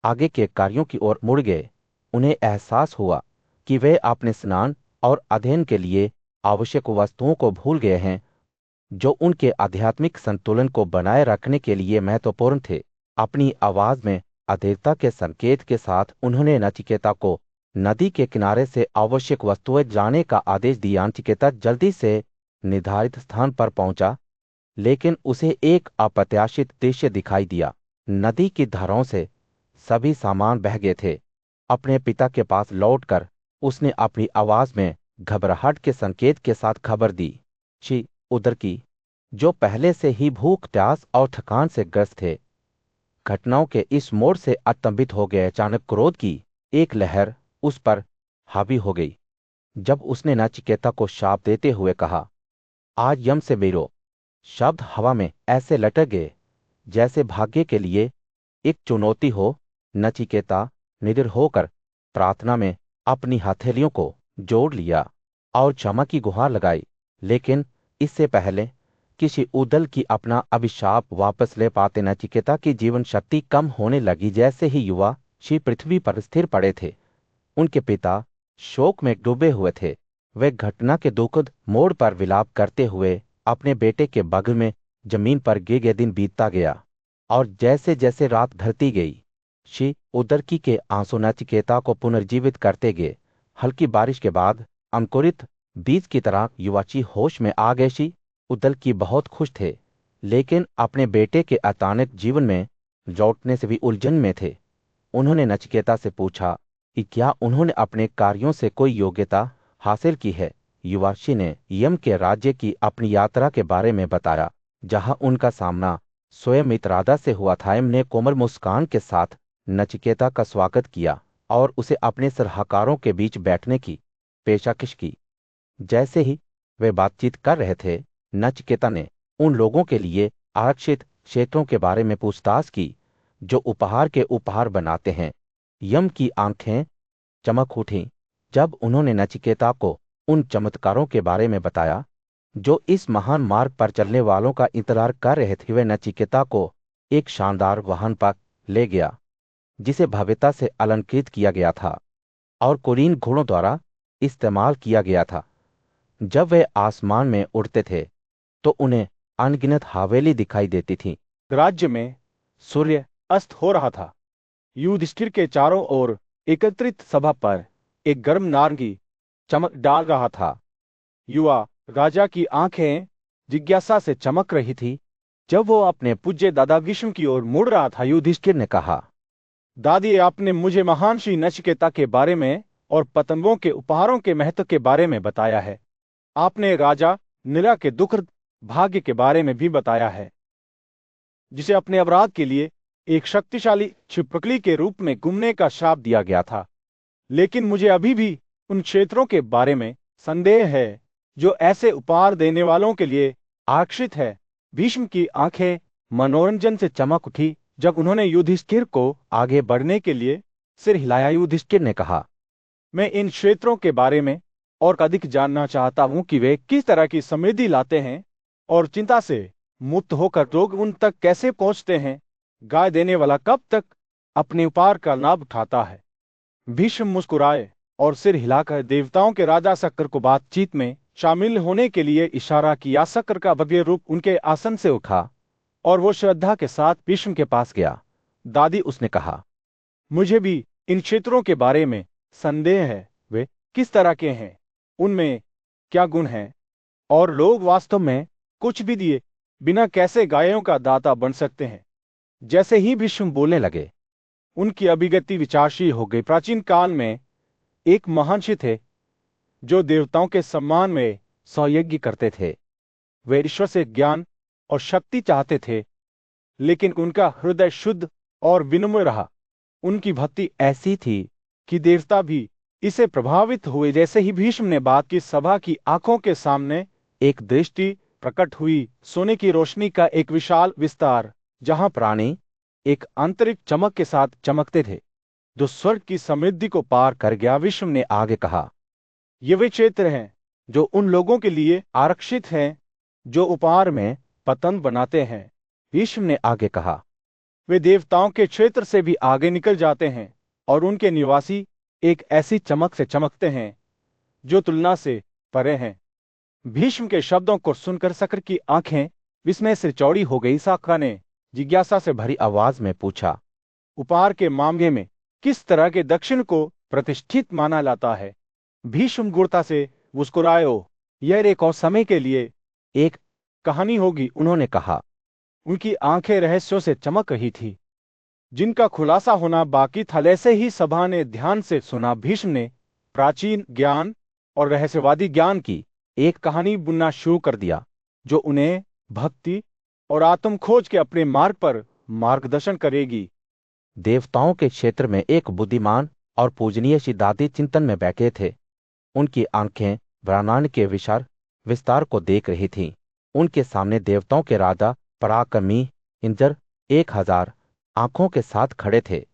[SPEAKER 1] आगे के कार्यों की ओर मुड़ गए। उन्हें एहसास हुआ कि वे अपने स्नान और अध्ययन के लिए आवश्यक वस्तुओं को भूल गए हैं, जो उनके आध्यात्मिक संतुलन को बनाए रखने के लिए महत्वपूर्ण थे। अपनी आवाज में अधीरता के संकेत के साथ उन्होंने नचिकेता को नदी के किनारे से आवश्यक वस्तुएं लाने का आदेश दिया। नचिकेता जल्दी से निर्धारित स्थान पर पहुंचा, लेकिन उसे एक अप्रत्याशित दृश्य दिखाई दिया। नदी की धाराओं से सभी सामान बह गए थे। अपने पिता के पास लौटकर उसने अपनी आवाज में घबराहट के संकेत के साथ खबर दी। श्री उद्दलकी, जो पहले से ही भूख, प्यास और थकान से ग्रस्त थे, घटनाओं के इस मोड़ से अचंभित हो गए। अचानक क्रोध की एक लहर उस पर हावी हो गई जब उसने नचिकेता को शाप देते हुए कहा, आज यम से बेरो। शब्द हवा में ऐसे लटक गए जैसे भाग्य के लिए एक चुनौती हो। नचिकेता निडर होकर प्रार्थना में अपनी हथेलियों को जोड़ लिया और क्षमा की गुहार लगाई। लेकिन इससे पहले किसी उद्दलकी अपना अभिशाप वापस ले पाते, नचिकेता की जीवन शक्ति कम होने लगी। जैसे ही युवा श्री पृथ्वी पर स्थिर पड़े थे, उनके पिता शोक में डूबे हुए थे। वे घटना के दुखद मोड़ पर विलाप करते हुए अपने बेटे के बगल में जमीन पर गिर। दिन बीतता गया और जैसे जैसे रात ढलती गई, श्री उद्दलकी के आंसू नचिकेता को पुनर्जीवित करते गए। हल्की बारिश के बाद अंकुरित बीज की तरह युवाची होश में आ गए। श्री उद्दलकी बहुत खुश थे, लेकिन अपने बेटे के अचानक जीवन में लौटने से भी उलझन में थे। उन्होंने नचिकेता से पूछा कि क्या उन्होंने अपने कार्यों से कोई योग्यता हासिल की है। युवाशी ने यम के राज्य की अपनी यात्रा के बारे में बताया, जहां उनका सामना स्वयं मित्रादा से हुआ था। यम ने कोमल मुस्कान के साथ नचिकेता का स्वागत किया और उसे अपने सलाहकारों के बीच बैठने की पेशकश की। जैसे ही वे बातचीत कर रहे थे, नचिकेता ने उन लोगों के लिए आरक्षित क्षेत्रों के बारे में पूछताछ की जो उपहार के उपहार बनाते हैं। यम की आंखें चमक उठीं जब उन्होंने नचिकेता को उन चमत्कारों के बारे में बताया जो इस महान मार्ग पर चलने वालों का इंतजार कर रहे थे। वे नचिकेता को एक शानदार वाहन पर ले गया जिसे भव्यता से अलंकृत किया गया था और कुलीन घोड़ों द्वारा इस्तेमाल किया गया था। जब वे आसमान में उड़ते थे तो उन्हें अनगिनत हवेली दिखाई देती थी।
[SPEAKER 2] राज्य में सूर्य अस्त हो रहा था। युधिष्ठिर के चारों ओर एकत्रित सभा पर एक गर्म नारंगी चमक डाल रहा था। युवा राजा की आंखें जिज्ञासा से चमक रही थी जब वो अपने पूज्य दादा भीष्म की ओर मुड़ रहा था।
[SPEAKER 1] युधिष्ठिर ने कहा,
[SPEAKER 2] दादी, आपने मुझे महान श्री नचिकेता के बारे में और पतंगों के उपहारों के महत्व के बारे में बताया है। आपने राजा नीला के दुखद भाग्य के बारे में भी बताया है, जिसे अपने अपराध के लिए एक शक्तिशाली छिपकली के रूप में घूमने का श्राप दिया गया था। लेकिन मुझे अभी भी उन क्षेत्रों के बारे में संदेह है जो ऐसे उपहार देने वालों के लिए आरक्षित है। भीष्म की आंखें मनोरंजन से चमक उठी जब उन्होंने युधिष्ठिर को आगे बढ़ने के लिए सिर हिलाया।
[SPEAKER 1] युधिष्ठिर ने कहा,
[SPEAKER 2] मैं इन क्षेत्रों के बारे में और अधिक जानना चाहता हूं कि वे किस तरह की समृद्धि लाते हैं और चिंता से मुक्त होकर लोग उन तक कैसे पहुंचते हैं। गाय देने वाला कब तक अपने उपहार का लाभ उठाता है। भीष्म मुस्कुराए और सिर हिलाकर देवताओं के राजा शक्कर को बातचीत में शामिल होने के लिए इशारा किया। शक्कर का भव्य रूप उनके आसन से उठा और वो श्रद्धा के साथ भीष्म के पास गया।
[SPEAKER 1] दादी, उसने कहा,
[SPEAKER 2] मुझे भी इन क्षेत्रों के बारे में संदेह है। वे किस तरह के हैं, उनमें क्या गुण हैं, और लोग वास्तव में कुछ भी दिए बिना कैसे गायों का दाता बन सकते हैं। जैसे ही भीष्म बोलने लगे, उनकी अभिगति विचारशील हो गई। प्राचीन काल में एक महान ऋषि थे जो देवताओं के सम्मान में सौयज्ञ करते थे। वे ईश्वर से ज्ञान और शक्ति चाहते थे, लेकिन उनका हृदय शुद्ध और विनम्र रहा। उनकी भक्ति ऐसी थी कि देवता भी इसे प्रभावित हुए। जैसे ही भीष्म ने बात की, सभा की आंखों के सामने एक दृष्टि प्रकट हुई। सोने की रोशनी का एक विशाल विस्तार जहां प्राणी एक आंतरिक चमक के साथ चमकते थे जो स्वर्ग की समृद्धि को पार कर गया। भीष्म ने आगे कहा, ये वे क्षेत्र हैं जो उन लोगों के लिए आरक्षित हैं जो उपहार में पतंग बनाते हैं।
[SPEAKER 1] भीष्म ने आगे कहा,
[SPEAKER 2] वे देवताओं के क्षेत्र से भी आगे निकल जाते हैं और उनके निवासी एक ऐसी चमक से चमकते हैं जो तुलना से परे हैं। भीष्म के शब्दों को सुनकर शक्कर की आंखें विस्मय से चौड़ी हो गई। शक्कर ने जिज्ञासा से भरी आवाज में पूछा, उपहार के मामले में किस तरह के दक्षिण को प्रतिष्ठित माना जाता है। भीष्म गुरता से मुस्कुराए, यह एक और समय के लिए एक कहानी होगी। उन्होंने कहा, उनकी आंखें रहस्यों से चमक रही थी जिनका खुलासा होना बाकी था। ऐसे ही सभा ने ध्यान से सुना। भीष्म ने प्राचीन ज्ञान और रहस्यवादी ज्ञान की एक कहानी बुनना शुरू कर दिया जो उन्हें भक्ति और आत्म खोज के अपने मार्ग पर मार्गदर्शन करेगी।
[SPEAKER 1] देवताओं के क्षेत्र में एक बुद्धिमान और पूजनीय सिद्धांती चिंतन में बैठे थे। उनकी आंखें ब्रह्मांड के विशाल विस्तार को देख रही थीं। उनके सामने देवताओं के राजा पराक्रमी इंद्र 1000 आंखों के साथ खड़े थे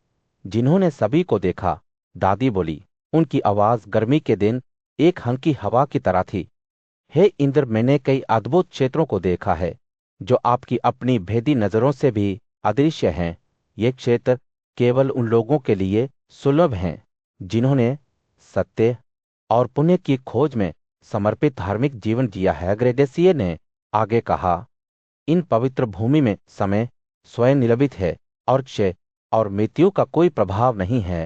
[SPEAKER 1] जिन्होंने सभी को देखा। दादी बोली, उनकी आवाज गर्मी के दिन एक हल्की हवा की तरह थी। हे इंद्र, मैंने कई अद्भुत क्षेत्रों को देखा है जो आपकी अपनी भेदी नजरों से भी अदृश्य हैं। ये क्षेत्र केवल उन लोगों के लिए सुलभ हैं जिन्होंने सत्य और पुण्य की खोज में समर्पित धार्मिक जीवन जिया है। ग्रेडेसिये ने आगे कहा, इन पवित्र भूमि में समय स्वयं निलंबित है और क्षय और मृत्यु का कोई प्रभाव नहीं है।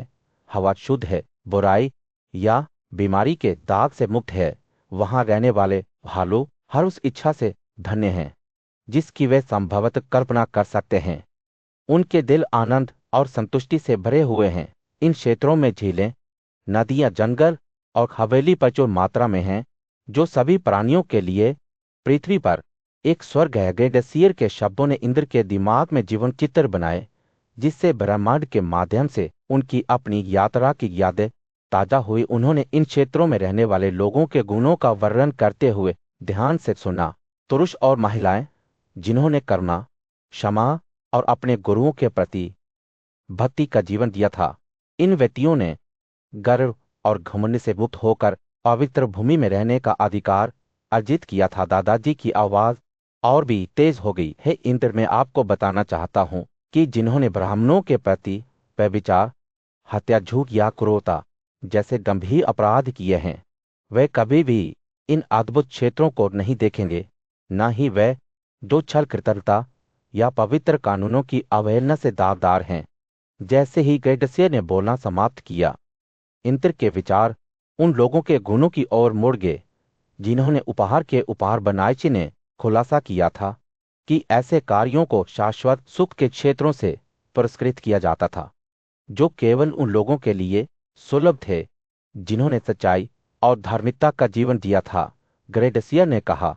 [SPEAKER 1] हवा शुद्ध है, बुराई या बीमारी के दाग से मुक्त है। वहां रहने वाले भालू हर उस इच्छा से धन्य हैं जिसकी वे संभवतः कल्पना कर सकते हैं। उनके दिल आनंद और संतुष्टि से भरे हुए हैं। इन क्षेत्रों में झीलें, नदियां, जंगल और हवेली प्रचुर मात्रा में हैं जो सभी प्राणियों के लिए पृथ्वी पर एक स्वर्ग है। ग्रेडेसियर के शब्दों ने इंद्र के दिमाग में जीवन चित्र बनाए। जिससे ब्रह्मांड के माध्यम से उनकी अपनी यात्रा की यादें ताजा हुई। उन्होंने इन क्षेत्रों में रहने वाले लोगों के गुणों का वर्णन करते हुए ध्यान से सुना। पुरुष और महिलाएं जिन्होंने करुणा, क्षमा और अपने गुरुओं के प्रति भक्ति का जीवन दिया था, इन व्यक्तियों ने गर्व और घमंड से मुक्त होकर पवित्र भूमि में रहने का अधिकार अर्जित किया था। दादाजी की आवाज और भी तेज हो गई। हे इंद्र, मैं आपको बताना चाहता हूं कि जिन्होंने ब्राह्मणों के प्रति व्यभिचार, हत्या, झूठ या क्रूरता जैसे गंभीर अपराध किए हैं, वे कभी भी इन अद्भुत क्षेत्रों को नहीं देखेंगे, न ही वे जो छल, कृतज्ञता या पवित्र कानूनों की अवहेलना से दागदार हैं। जैसे ही गैडस्य ने बोलना समाप्त किया, इंद्र के विचार उन लोगों के गुणों की ओर मुड़ गए जिन्होंने उपहार के उपहार बनायची ने खुलासा किया था कि ऐसे कार्यों को शाश्वत सुख के क्षेत्रों से पुरस्कृत किया जाता था, जो केवल उन लोगों के लिए सुलभ थे जिन्होंने सच्चाई और धार्मिकता का जीवन दिया था। ग्रेडसिया ने कहा,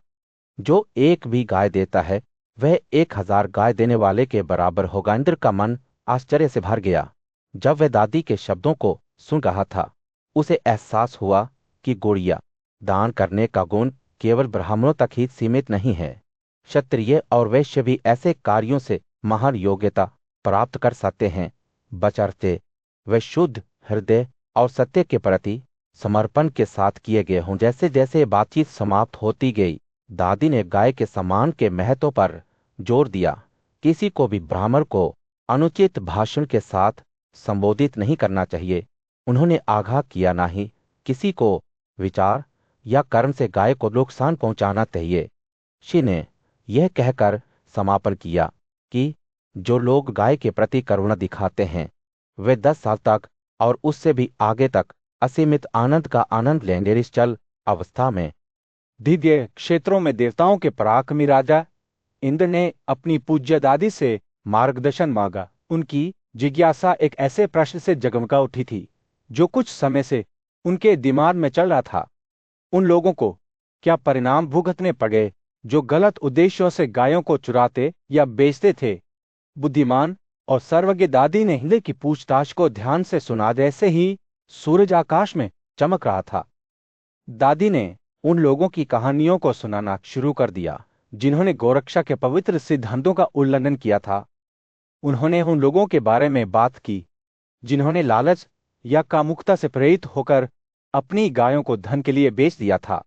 [SPEAKER 1] जो एक भी गाय देता है वह 1000 गाय देने वाले के बराबर होगा। इंद्र का मन आश्चर्य से भर गया। जब वह दादी के शब्दों को सुन रहा था, उसे एहसास हुआ कि गुड़िया दान करने का गुण केवल ब्राह्मणों तक ही सीमित नहीं है। क्षत्रिय और वैश्य भी ऐसे कार्यों से महान योग्यता प्राप्त कर सकते हैं, बशर्ते वे शुद्ध हृदय और सत्य के प्रति समर्पण के साथ किए गए हों। जैसे जैसे बातचीत समाप्त होती गई, दादी ने गाय के सम्मान के महत्व पर जोर दिया। किसी को भी ब्राह्मण को अनुचित भाषण के साथ संबोधित नहीं करना चाहिए। उन्होंने आगाह किया, ना ही किसी को विचार या कर्म से गाय को नुकसान पहुंचाना चाहिए। शी ने यह कहकर समापन किया कि जो लोग गाय के प्रति करुणा दिखाते हैं, वे 10 साल तक और उससे भी आगे तक असीमित आनंद का आनंद लेंगे। निश्चल अवस्था में
[SPEAKER 2] दिव्य क्षेत्रों में देवताओं के पराक्रमी राजा इंद्र ने अपनी पूज्य दादी से मार्गदर्शन मांगा। उनकी जिज्ञासा एक ऐसे प्रश्न से जगमगा उठी थी जो कुछ समय से उनके दिमाग में चल रहा था। उन लोगों को क्या परिणाम भुगतने पड़े जो गलत उद्देश्यों से गायों को चुराते या बेचते थे? बुद्धिमान और सर्वज्ञ दादी ने इंद्र की पूछताछ को ध्यान से सुना। जैसे ही सूरज आकाश में चमक रहा था, दादी ने उन लोगों की कहानियों को सुनाना शुरू कर दिया जिन्होंने गौरक्षा के पवित्र सिद्धांतों का उल्लंघन किया था। उन्होंने उन लोगों के बारे में बात की जिन्होंने लालच या कामुकता से प्रेरित होकर अपनी गायों को धन के लिए बेच दिया था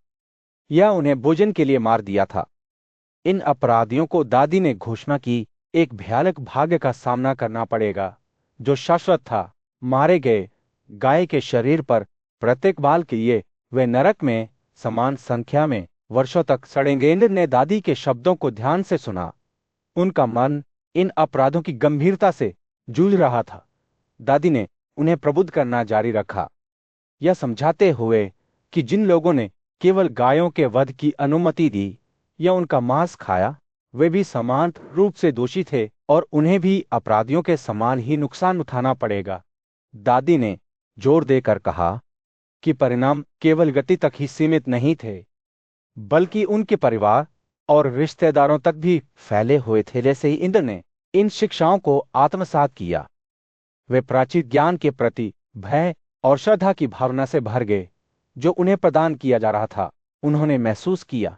[SPEAKER 2] या उन्हें भोजन के लिए मार दिया था। इन अपराधियों को दादी ने घोषणा की एक भयानक भाग्य का सामना करना पड़ेगा जो शाश्वत था। मारे गए गाय के शरीर पर प्रत्येक बाल के लिए वे नरक में समान संख्या में वर्षों तक सड़ेंगे। इंद्र ने दादी के शब्दों को ध्यान से सुना। उनका मन इन अपराधों की गंभीरता से जूझ रहा था। दादी ने उन्हें प्रबुद्ध करना जारी रखा, यह समझाते हुए कि जिन लोगों ने केवल गायों के वध की अनुमति दी या उनका मांस खाया, वे भी समान रूप से दोषी थे और उन्हें भी अपराधियों के समान ही नुकसान उठाना पड़ेगा। दादी ने जोर देकर कहा कि परिणाम केवल गति तक ही सीमित नहीं थे, बल्कि उनके परिवार और रिश्तेदारों तक भी फैले हुए थे। जैसे ही इंद्र ने इन शिक्षाओं को आत्मसात किया, वे प्राचीन ज्ञान के प्रति भय और श्रद्धा की भावना से भर गए जो उन्हें प्रदान किया जा रहा था। उन्होंने महसूस किया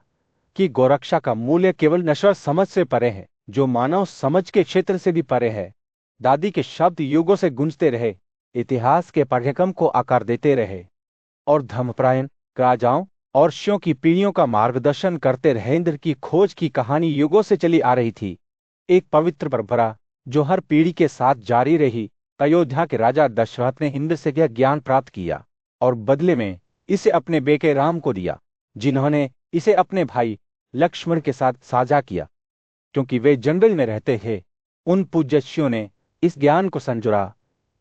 [SPEAKER 2] कि गौरक्षा का मूल्य केवल नश्वर समझ से परे है, जो मानव समझ के क्षेत्र से भी परे है। दादी के शब्द युगों से गूंजते रहे, इतिहास के पाठ्यक्रम को आकार देते रहे और धर्मपरायण राजाओं और ऋषियों की पीढ़ियों का मार्गदर्शन करते रहे। इंद्र की खोज की कहानी युगों से चली आ रही थी, एक पवित्र परंपरा जो हर पीढ़ी के साथ जारी रही। अयोध्या के राजा दशरथ ने इंद्र से यह ज्ञान प्राप्त किया और बदले में इसे अपने बेटे राम को दिया, जिन्होंने इसे अपने भाई लक्ष्मण के साथ साझा किया। क्योंकि वे जंगल में रहते थे, उन पूज्यशियों ने इस ज्ञान को संजोरा,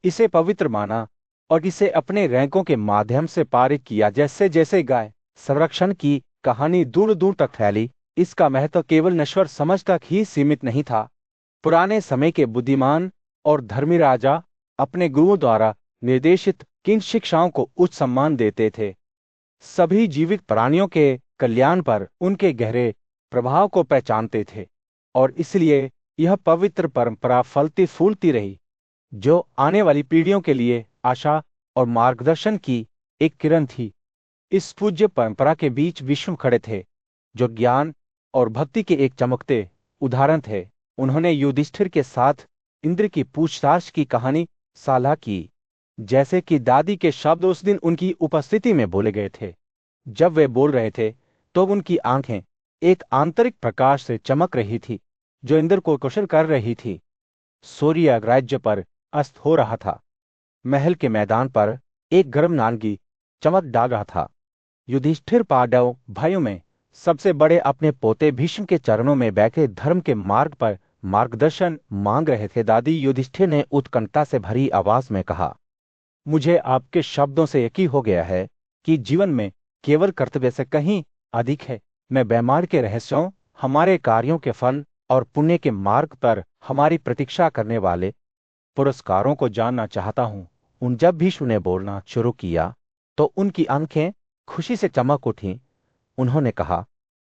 [SPEAKER 2] इसे पवित्र माना और इसे अपने रैंकों के माध्यम से पारित किया। जैसे जैसे गाय संरक्षण की कहानी दूर दूर तक फैली, इसका महत्व केवल नश्वर समझ तक ही सीमित नहीं था। पुराने समय के बुद्धिमान और धर्मी राजा अपने गुरुओं द्वारा निर्देशित किन शिक्षाओं को उच्च सम्मान देते थे। सभी जीवित प्राणियों के कल्याण पर उनके गहरे प्रभाव को पहचानते थे और इसलिए यह पवित्र परंपरा फलती फूलती रही। जो आने वाली पीढ़ियों के लिए आशा और मार्गदर्शन की एक किरण थी। इस पूज्य परंपरा के बीच विष्णु खड़े थे, जो ज्ञान और भक्ति के एक चमकते उदाहरण थे। उन्होंने युधिष्ठिर के साथ इंद्र की पूछताछ की कहानी साझा की, जैसे कि दादी के शब्द उस दिन उनकी उपस्थिति में बोले गए थे। जब वे बोल रहे थे तो उनकी आंखें एक आंतरिक प्रकाश से चमक रही थी, जो इंद्र को कुशल कर रही थी। सूर्य राज्य पर अस्त हो रहा था। महल के मैदान पर एक गर्म नारंगी चमक डाल रहा था। युधिष्ठिर पांडव भाइयों में सबसे बड़े अपने पोते भीष्म के चरणों में बैठे धर्म के मार्ग पर मार्गदर्शन मांग रहे थे। दादी, युधिष्ठिर ने उत्कंठा से भरी आवाज में कहा, मुझे आपके शब्दों से यकीन हो गया है कि जीवन में केवल कर्तव्य से कहीं अधिक है। मैं बैमार के रहस्यों, हमारे कार्यों के फल और पुण्य के मार्ग पर हमारी प्रतीक्षा करने वाले पुरस्कारों को जानना चाहता हूं। उन जब भीष्म ने बोलना शुरू किया तो उनकी आंखें खुशी से चमक उठी। उन्होंने कहा,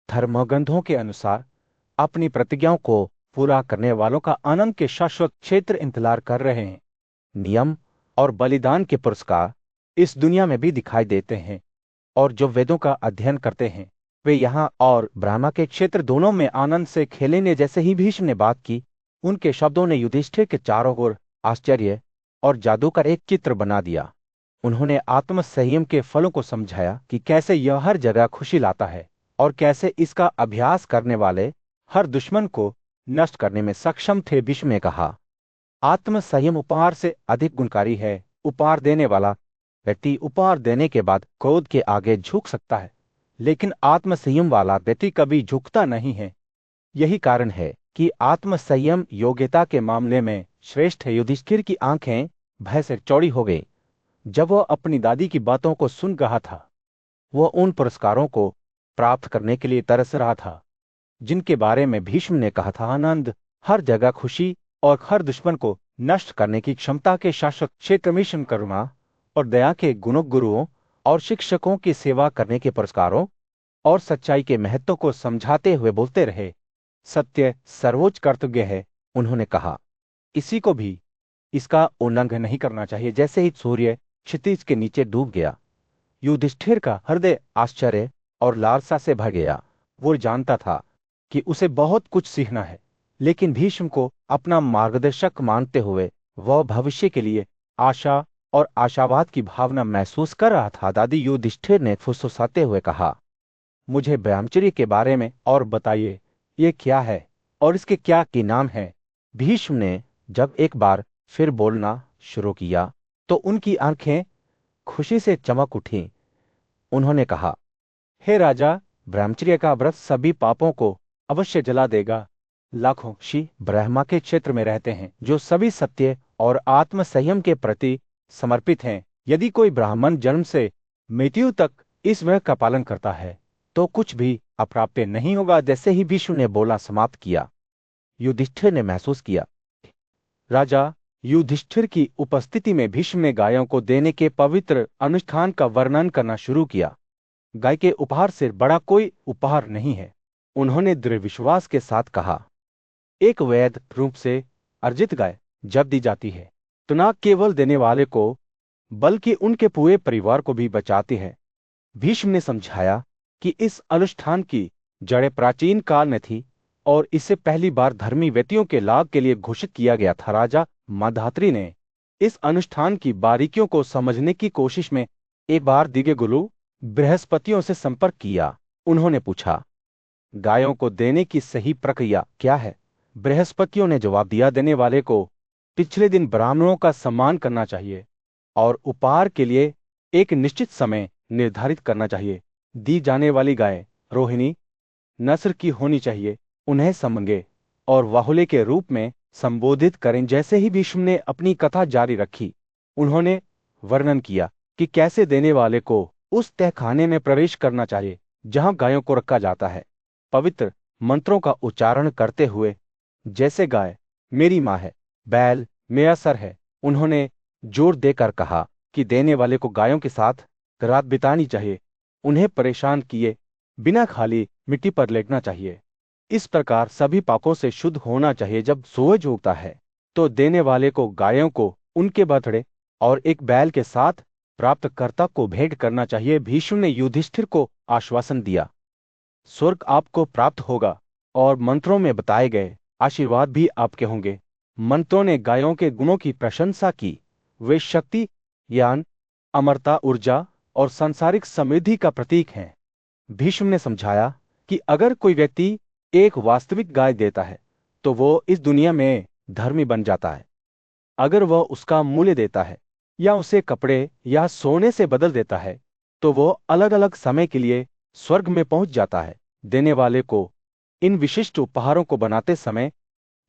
[SPEAKER 2] धर्मग्रंथों के अनुसार अपनी प्रतिज्ञाओं को पूरा करने वालों का अनंत के शाश्वत क्षेत्र इंतजार कर रहे हैं। नियम और बलिदान के पुरस्कार इस दुनिया में भी दिखाई देते हैं, और जो वेदों का अध्ययन करते हैं वे यहाँ और ब्रह्मा के क्षेत्र दोनों में आनंद से खेलेंगे। जैसे ही भीष्म ने बात की, उनके शब्दों ने युधिष्ठिर के चारों ओर आश्चर्य और जादू का एक चित्र बना दिया। उन्होंने आत्म संयम के फलों को समझाया कि कैसे यह हर जगह खुशी लाता है और कैसे इसका अभ्यास करने वाले हर दुश्मन को नष्ट करने में सक्षम थे। भीष्म ने कहा, आत्म संयम उपहार से अधिक गुणकारी है। उपहार देने वाला व्यक्ति उपहार देने के बाद क्रोध के आगे झुक सकता है, लेकिन आत्म संयम वाला व्यक्ति कभी झुकता नहीं है। यही कारण है कि आत्म संयम योग्यता के मामले में श्रेष्ठ है। युधिष्ठिर की आंखें भय से चौड़ी हो गई जब वह अपनी दादी की बातों को सुन रहा था। वह उन पुरस्कारों को प्राप्त करने के लिए तरस रहा था जिनके बारे में भीष्म ने कहा था, आनंद, हर जगह खुशी और हर दुश्मन को नष्ट करने की क्षमता के शाश्वत क्षेत्र मिशन करुणा और दया के गुरुओं और शिक्षकों की सेवा करने के पुरस्कारों और सच्चाई के महत्व को समझाते हुए बोलते रहे। सत्य सर्वोच्च कर्तव्य है, उन्होंने कहा। इसी को भी इसका उल्लंघन नहीं करना चाहिए। जैसे ही सूर्य क्षितिज के नीचे डूब गया, युधिष्ठिर का हृदय आश्चर्य और लालसा से भर गया। वो जानता था कि उसे बहुत कुछ सीखना है, लेकिन भीष्म को अपना मार्गदर्शक मानते हुए वह भविष्य के लिए आशा और आशावाद की भावना महसूस कर रहा था। दादी, युधिष्ठिर ने फुसफुसाते हुए कहा, मुझे ब्रह्मचर्य के बारे में और बताइए, ये क्या है और इसके क्या की नाम है। भीष्म ने जब एक बार फिर बोलना शुरू किया तो उनकी आंखें खुशी से चमक उठी। उन्होंने कहा, हे राजा, ब्रह्मचर्य का व्रत सभी पापों को अवश्य जला देगा। लाखों ऋषि ब्रह्मा के क्षेत्र में रहते हैं जो सभी सत्य और आत्म संयम के प्रति समर्पित हैं। यदि कोई ब्राह्मण जन्म से मृत्यु तक इस व्रत का पालन करता है तो कुछ भी अप्राप्य नहीं होगा। जैसे ही भीष्म ने बोलना समाप्त किया, युधिष्ठिर ने महसूस किया। राजा युधिष्ठिर की उपस्थिति में भीष्म ने गायों को देने के पवित्र अनुष्ठान का वर्णन करना शुरू किया। गाय के उपहार से बड़ा कोई उपहार नहीं है, उन्होंने दृढ़ विश्वास के साथ कहा। एक वैध रूप से अर्जित गाय जब दी जाती है तो न केवल देने वाले को बल्कि उनके पूरे परिवार को भी बचाती है। भीष्म ने समझाया कि इस अनुष्ठान की जड़ें प्राचीन काल में थी और इसे पहली बार धर्मी व्यक्तियों के लाभ के लिए घोषित किया गया था। राजा माधात्री ने इस अनुष्ठान की बारीकियों को समझने की कोशिश में एक बार दिव्यगुरु बृहस्पतियों से संपर्क किया। उन्होंने पूछा, गायों को देने की सही प्रक्रिया क्या है। बृहस्पतियों ने जवाब दिया, देने वाले को पिछले दिन ब्राह्मणों का सम्मान करना चाहिए और उपहार के लिए एक निश्चित समय निर्धारित करना चाहिए। दी जाने वाली गाय रोहिणी नस्ल की होनी चाहिए। उन्हें समंगे और वाहुले के रूप में संबोधित करें। जैसे ही भीष्म ने अपनी कथा जारी रखी, उन्होंने वर्णन किया कि कैसे देने वाले को उस तहखाने में प्रवेश करना चाहिए जहां गायों को रखा जाता है, पवित्र मंत्रों का उच्चारण करते हुए, जैसे गाय मेरी मां है, बैल मेरा सर है। उन्होंने जोर देकर कहा कि देने वाले को गायों के साथ रात बितानी चाहिए, उन्हें परेशान किए बिना खाली मिट्टी पर लेटना चाहिए। इस प्रकार सभी पापों से शुद्ध होना चाहिए। जब सूरज उगता है तो देने वाले को गायों को उनके बछड़े और एक बैल के साथ प्राप्तकर्ता को भेंट करना चाहिए। भीष्म ने युधिष्ठिर को आश्वासन दिया, स्वर्ग आपको प्राप्त होगा और मंत्रों में बताए गए आशीर्वाद भी आपके होंगे। मंत्रों ने गायों के गुणों की प्रशंसा की। वे शक्ति, ज्ञान, अमरता, ऊर्जा और सांसारिक समृद्धि का प्रतीक हैं। भीष्म ने समझाया कि अगर कोई व्यक्ति एक वास्तविक गाय देता है तो वो इस दुनिया में धर्मी बन जाता है। अगर वह उसका मूल्य देता है या उसे कपड़े या सोने से बदल देता है तो वो अलग अलग समय के लिए स्वर्ग में पहुंच जाता है। देने वाले को इन विशिष्ट उपहारों को बनाते समय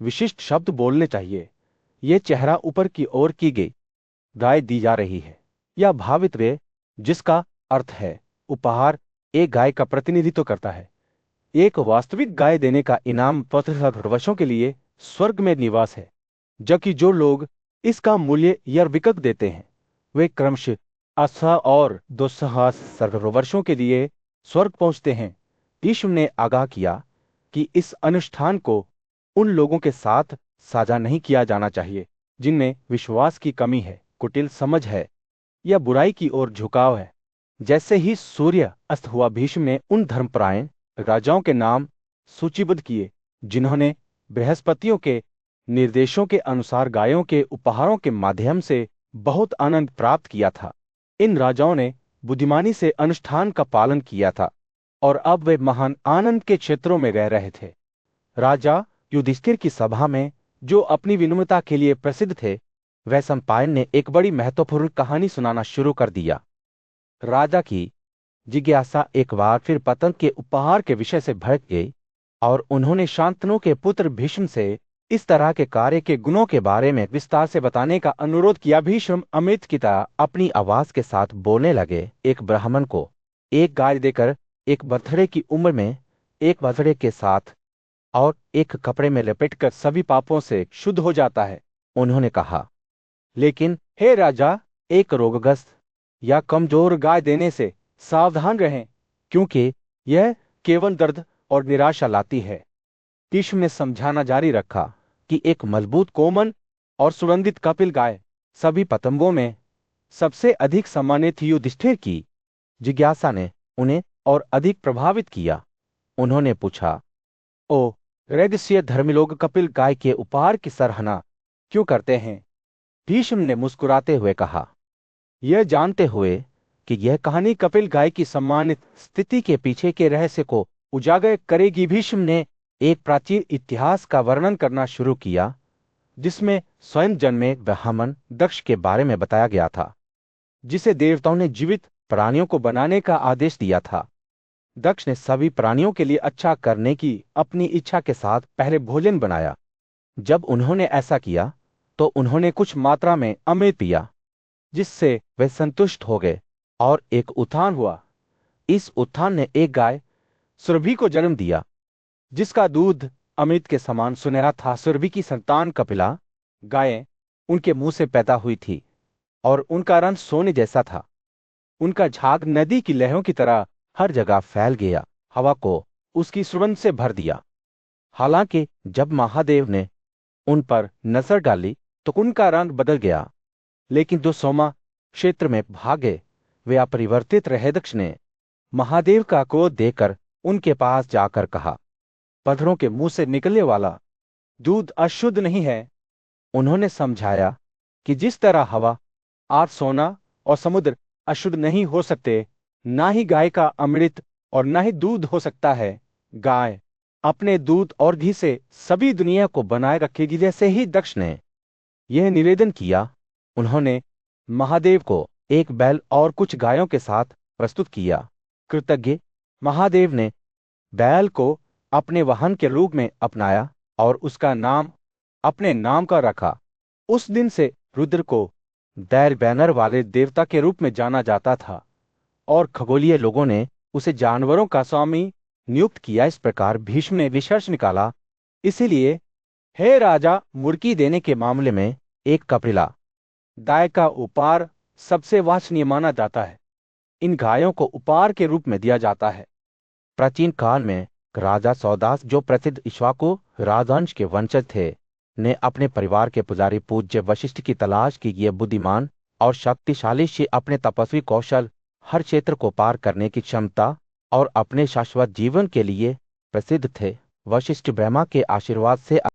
[SPEAKER 2] विशिष्ट शब्द बोलने चाहिए। ये चेहरा ऊपर की ओर की गई गाय दी जा रही है या भावित्व, जिसका अर्थ है उपहार, एक गाय का प्रतिनिधित्व करता है। एक वास्तविक गाय देने का इनाम वर्षों के लिए स्वर्ग में निवास है, जबकि जो लोग इसका मूल्य या विकल्प देते हैं वे क्रमशः 80 और 200 वर्षों के लिए स्वर्ग पहुंचते हैं। भीष्म ने आगाह किया कि इस अनुष्ठान को उन लोगों के साथ साझा नहीं किया जाना चाहिए जिनमें विश्वास की कमी है, कुटिल समझ है या बुराई की ओर झुकाव है। जैसे ही सूर्य अस्त हुआ, भीष्म ने उन धर्मपरायण राजाओं के नाम सूचीबद्ध किए जिन्होंने बृहस्पतियों के निर्देशों के अनुसार गायों के उपहारों के माध्यम से बहुत आनंद प्राप्त किया था। इन राजाओं ने बुद्धिमानी से अनुष्ठान का पालन किया था और अब वे महान आनंद के क्षेत्रों में रह रहे थे। राजा युधिष्ठिर की सभा में, जो अपनी विनम्रता के लिए प्रसिद्ध थे, वैशंपायन ने एक बड़ी महत्वपूर्ण कहानी सुनाना शुरू कर दिया। राजा की जिज्ञासा एक बार फिर पतंग के उपहार के विषय से भड़क गई और उन्होंने शांतनु के पुत्र भीष्म से इस तरह के कार्य के गुणों के बारे में विस्तार से बताने का अनुरोध किया। भीष्म अमृत की तरह अपनी आवाज के साथ बोलने लगे, एक ब्राह्मण को एक गाय देकर एक बछड़े की उम्र में एक बछड़े के साथ और एक कपड़े में लपेटकर सभी पापों से शुद्ध हो जाता है। उन्होंने कहा, लेकिन हे राजा, एक रोगग्रस्त या कमजोर गाय देने से सावधान रहें, क्योंकि यह केवल दर्द और निराशा लाती है। भीष्म ने समझाना जारी रखा कि एक मजबूत, कोमल और सुगंधित कपिल गाय सभी पतंगों में सबसे अधिक सम्मानित थी। युधिष्ठिर की जिज्ञासा ने उन्हें और अधिक प्रभावित किया। उन्होंने पूछा, ओ रहस्य धर्मी लोग कपिल गाय के उपहार की सराहना क्यों करते हैं? भीष्म ने मुस्कुराते हुए कहा, यह जानते हुए कि यह कहानी कपिल गाय की सम्मानित स्थिति के पीछे के रहस्य को उजागर करेगी, भीष्म ने एक प्राचीन इतिहास का वर्णन करना शुरू किया जिसमें स्वयं जन्मे ब्राह्मण दक्ष के बारे में बताया गया था, जिसे देवताओं ने जीवित प्राणियों को बनाने का आदेश दिया था। दक्ष ने सभी प्राणियों के लिए अच्छा करने की अपनी इच्छा के साथ पहले भोजन बनाया। जब उन्होंने ऐसा किया तो उन्होंने कुछ मात्रा में अमृत पिया, जिससे वे संतुष्ट हो गए और एक उत्थान हुआ। इस उत्थान ने एक गाय सुरभि को जन्म दिया, जिसका दूध अमृत के समान सुनहरा था। सुरभि की संतान कपिला गायें उनके मुंह से पैदा हुई थी और उनका रंग सोने जैसा था। उनका झाग नदी की लहरों की तरह हर जगह फैल गया, हवा को उसकी सुगंध से भर दिया। हालांकि जब महादेव ने उन पर नजर डाली तो उनका रंग बदल गया, लेकिन जो सोमा क्षेत्र में भागे वे अपरिवर्तित रहे। दक्ष ने महादेव का क्रोध देखकर उनके पास जाकर कहा, पत्थरों के मुंह से निकलने वाला दूध अशुद्ध नहीं है। उन्होंने समझाया कि जिस तरह हवा, आग, सोना और समुद्र अशुद्ध नहीं हो सकते, ना ही गाय का अमृत और ना ही दूध हो सकता है। गाय अपने दूध और घी से सभी दुनिया को बनाए रखेगी। जैसे ही दक्ष ने यह निवेदन किया, उन्होंने महादेव को एक बैल और कुछ गायों के साथ प्रस्तुत किया। कृतज्ञ महादेव ने बैल को अपने वाहन के रूप में अपनाया और उसका नाम अपने नाम का रखा। उस दिन से रुद्र को दैर बैनर वाले देवता के रूप में जाना जाता था और खगोलीय लोगों ने उसे जानवरों का स्वामी नियुक्त किया। इस प्रकार भीष्म ने निष्कर्ष निकाला, इसीलिए हे राजा, मुर्गी देने के मामले में एक कपिला गाय का उपहार सबसे वांछनीय माना जाता है। इन गायों को उपहार के रूप में दिया जाता है। प्राचीन काल में राजा सौदास, जो प्रसिद्ध इक्ष्वाकु राजवंश के वंशज थे,
[SPEAKER 1] ने अपने परिवार के पुजारी पूज्य वशिष्ठ की तलाश की। ये बुद्धिमान और शक्तिशाली से अपने तपस्वी कौशल, हर क्षेत्र को पार करने की क्षमता और अपने शाश्वत जीवन के लिए प्रसिद्ध थे। वशिष्ठ ब्रह्मा के आशीर्वाद से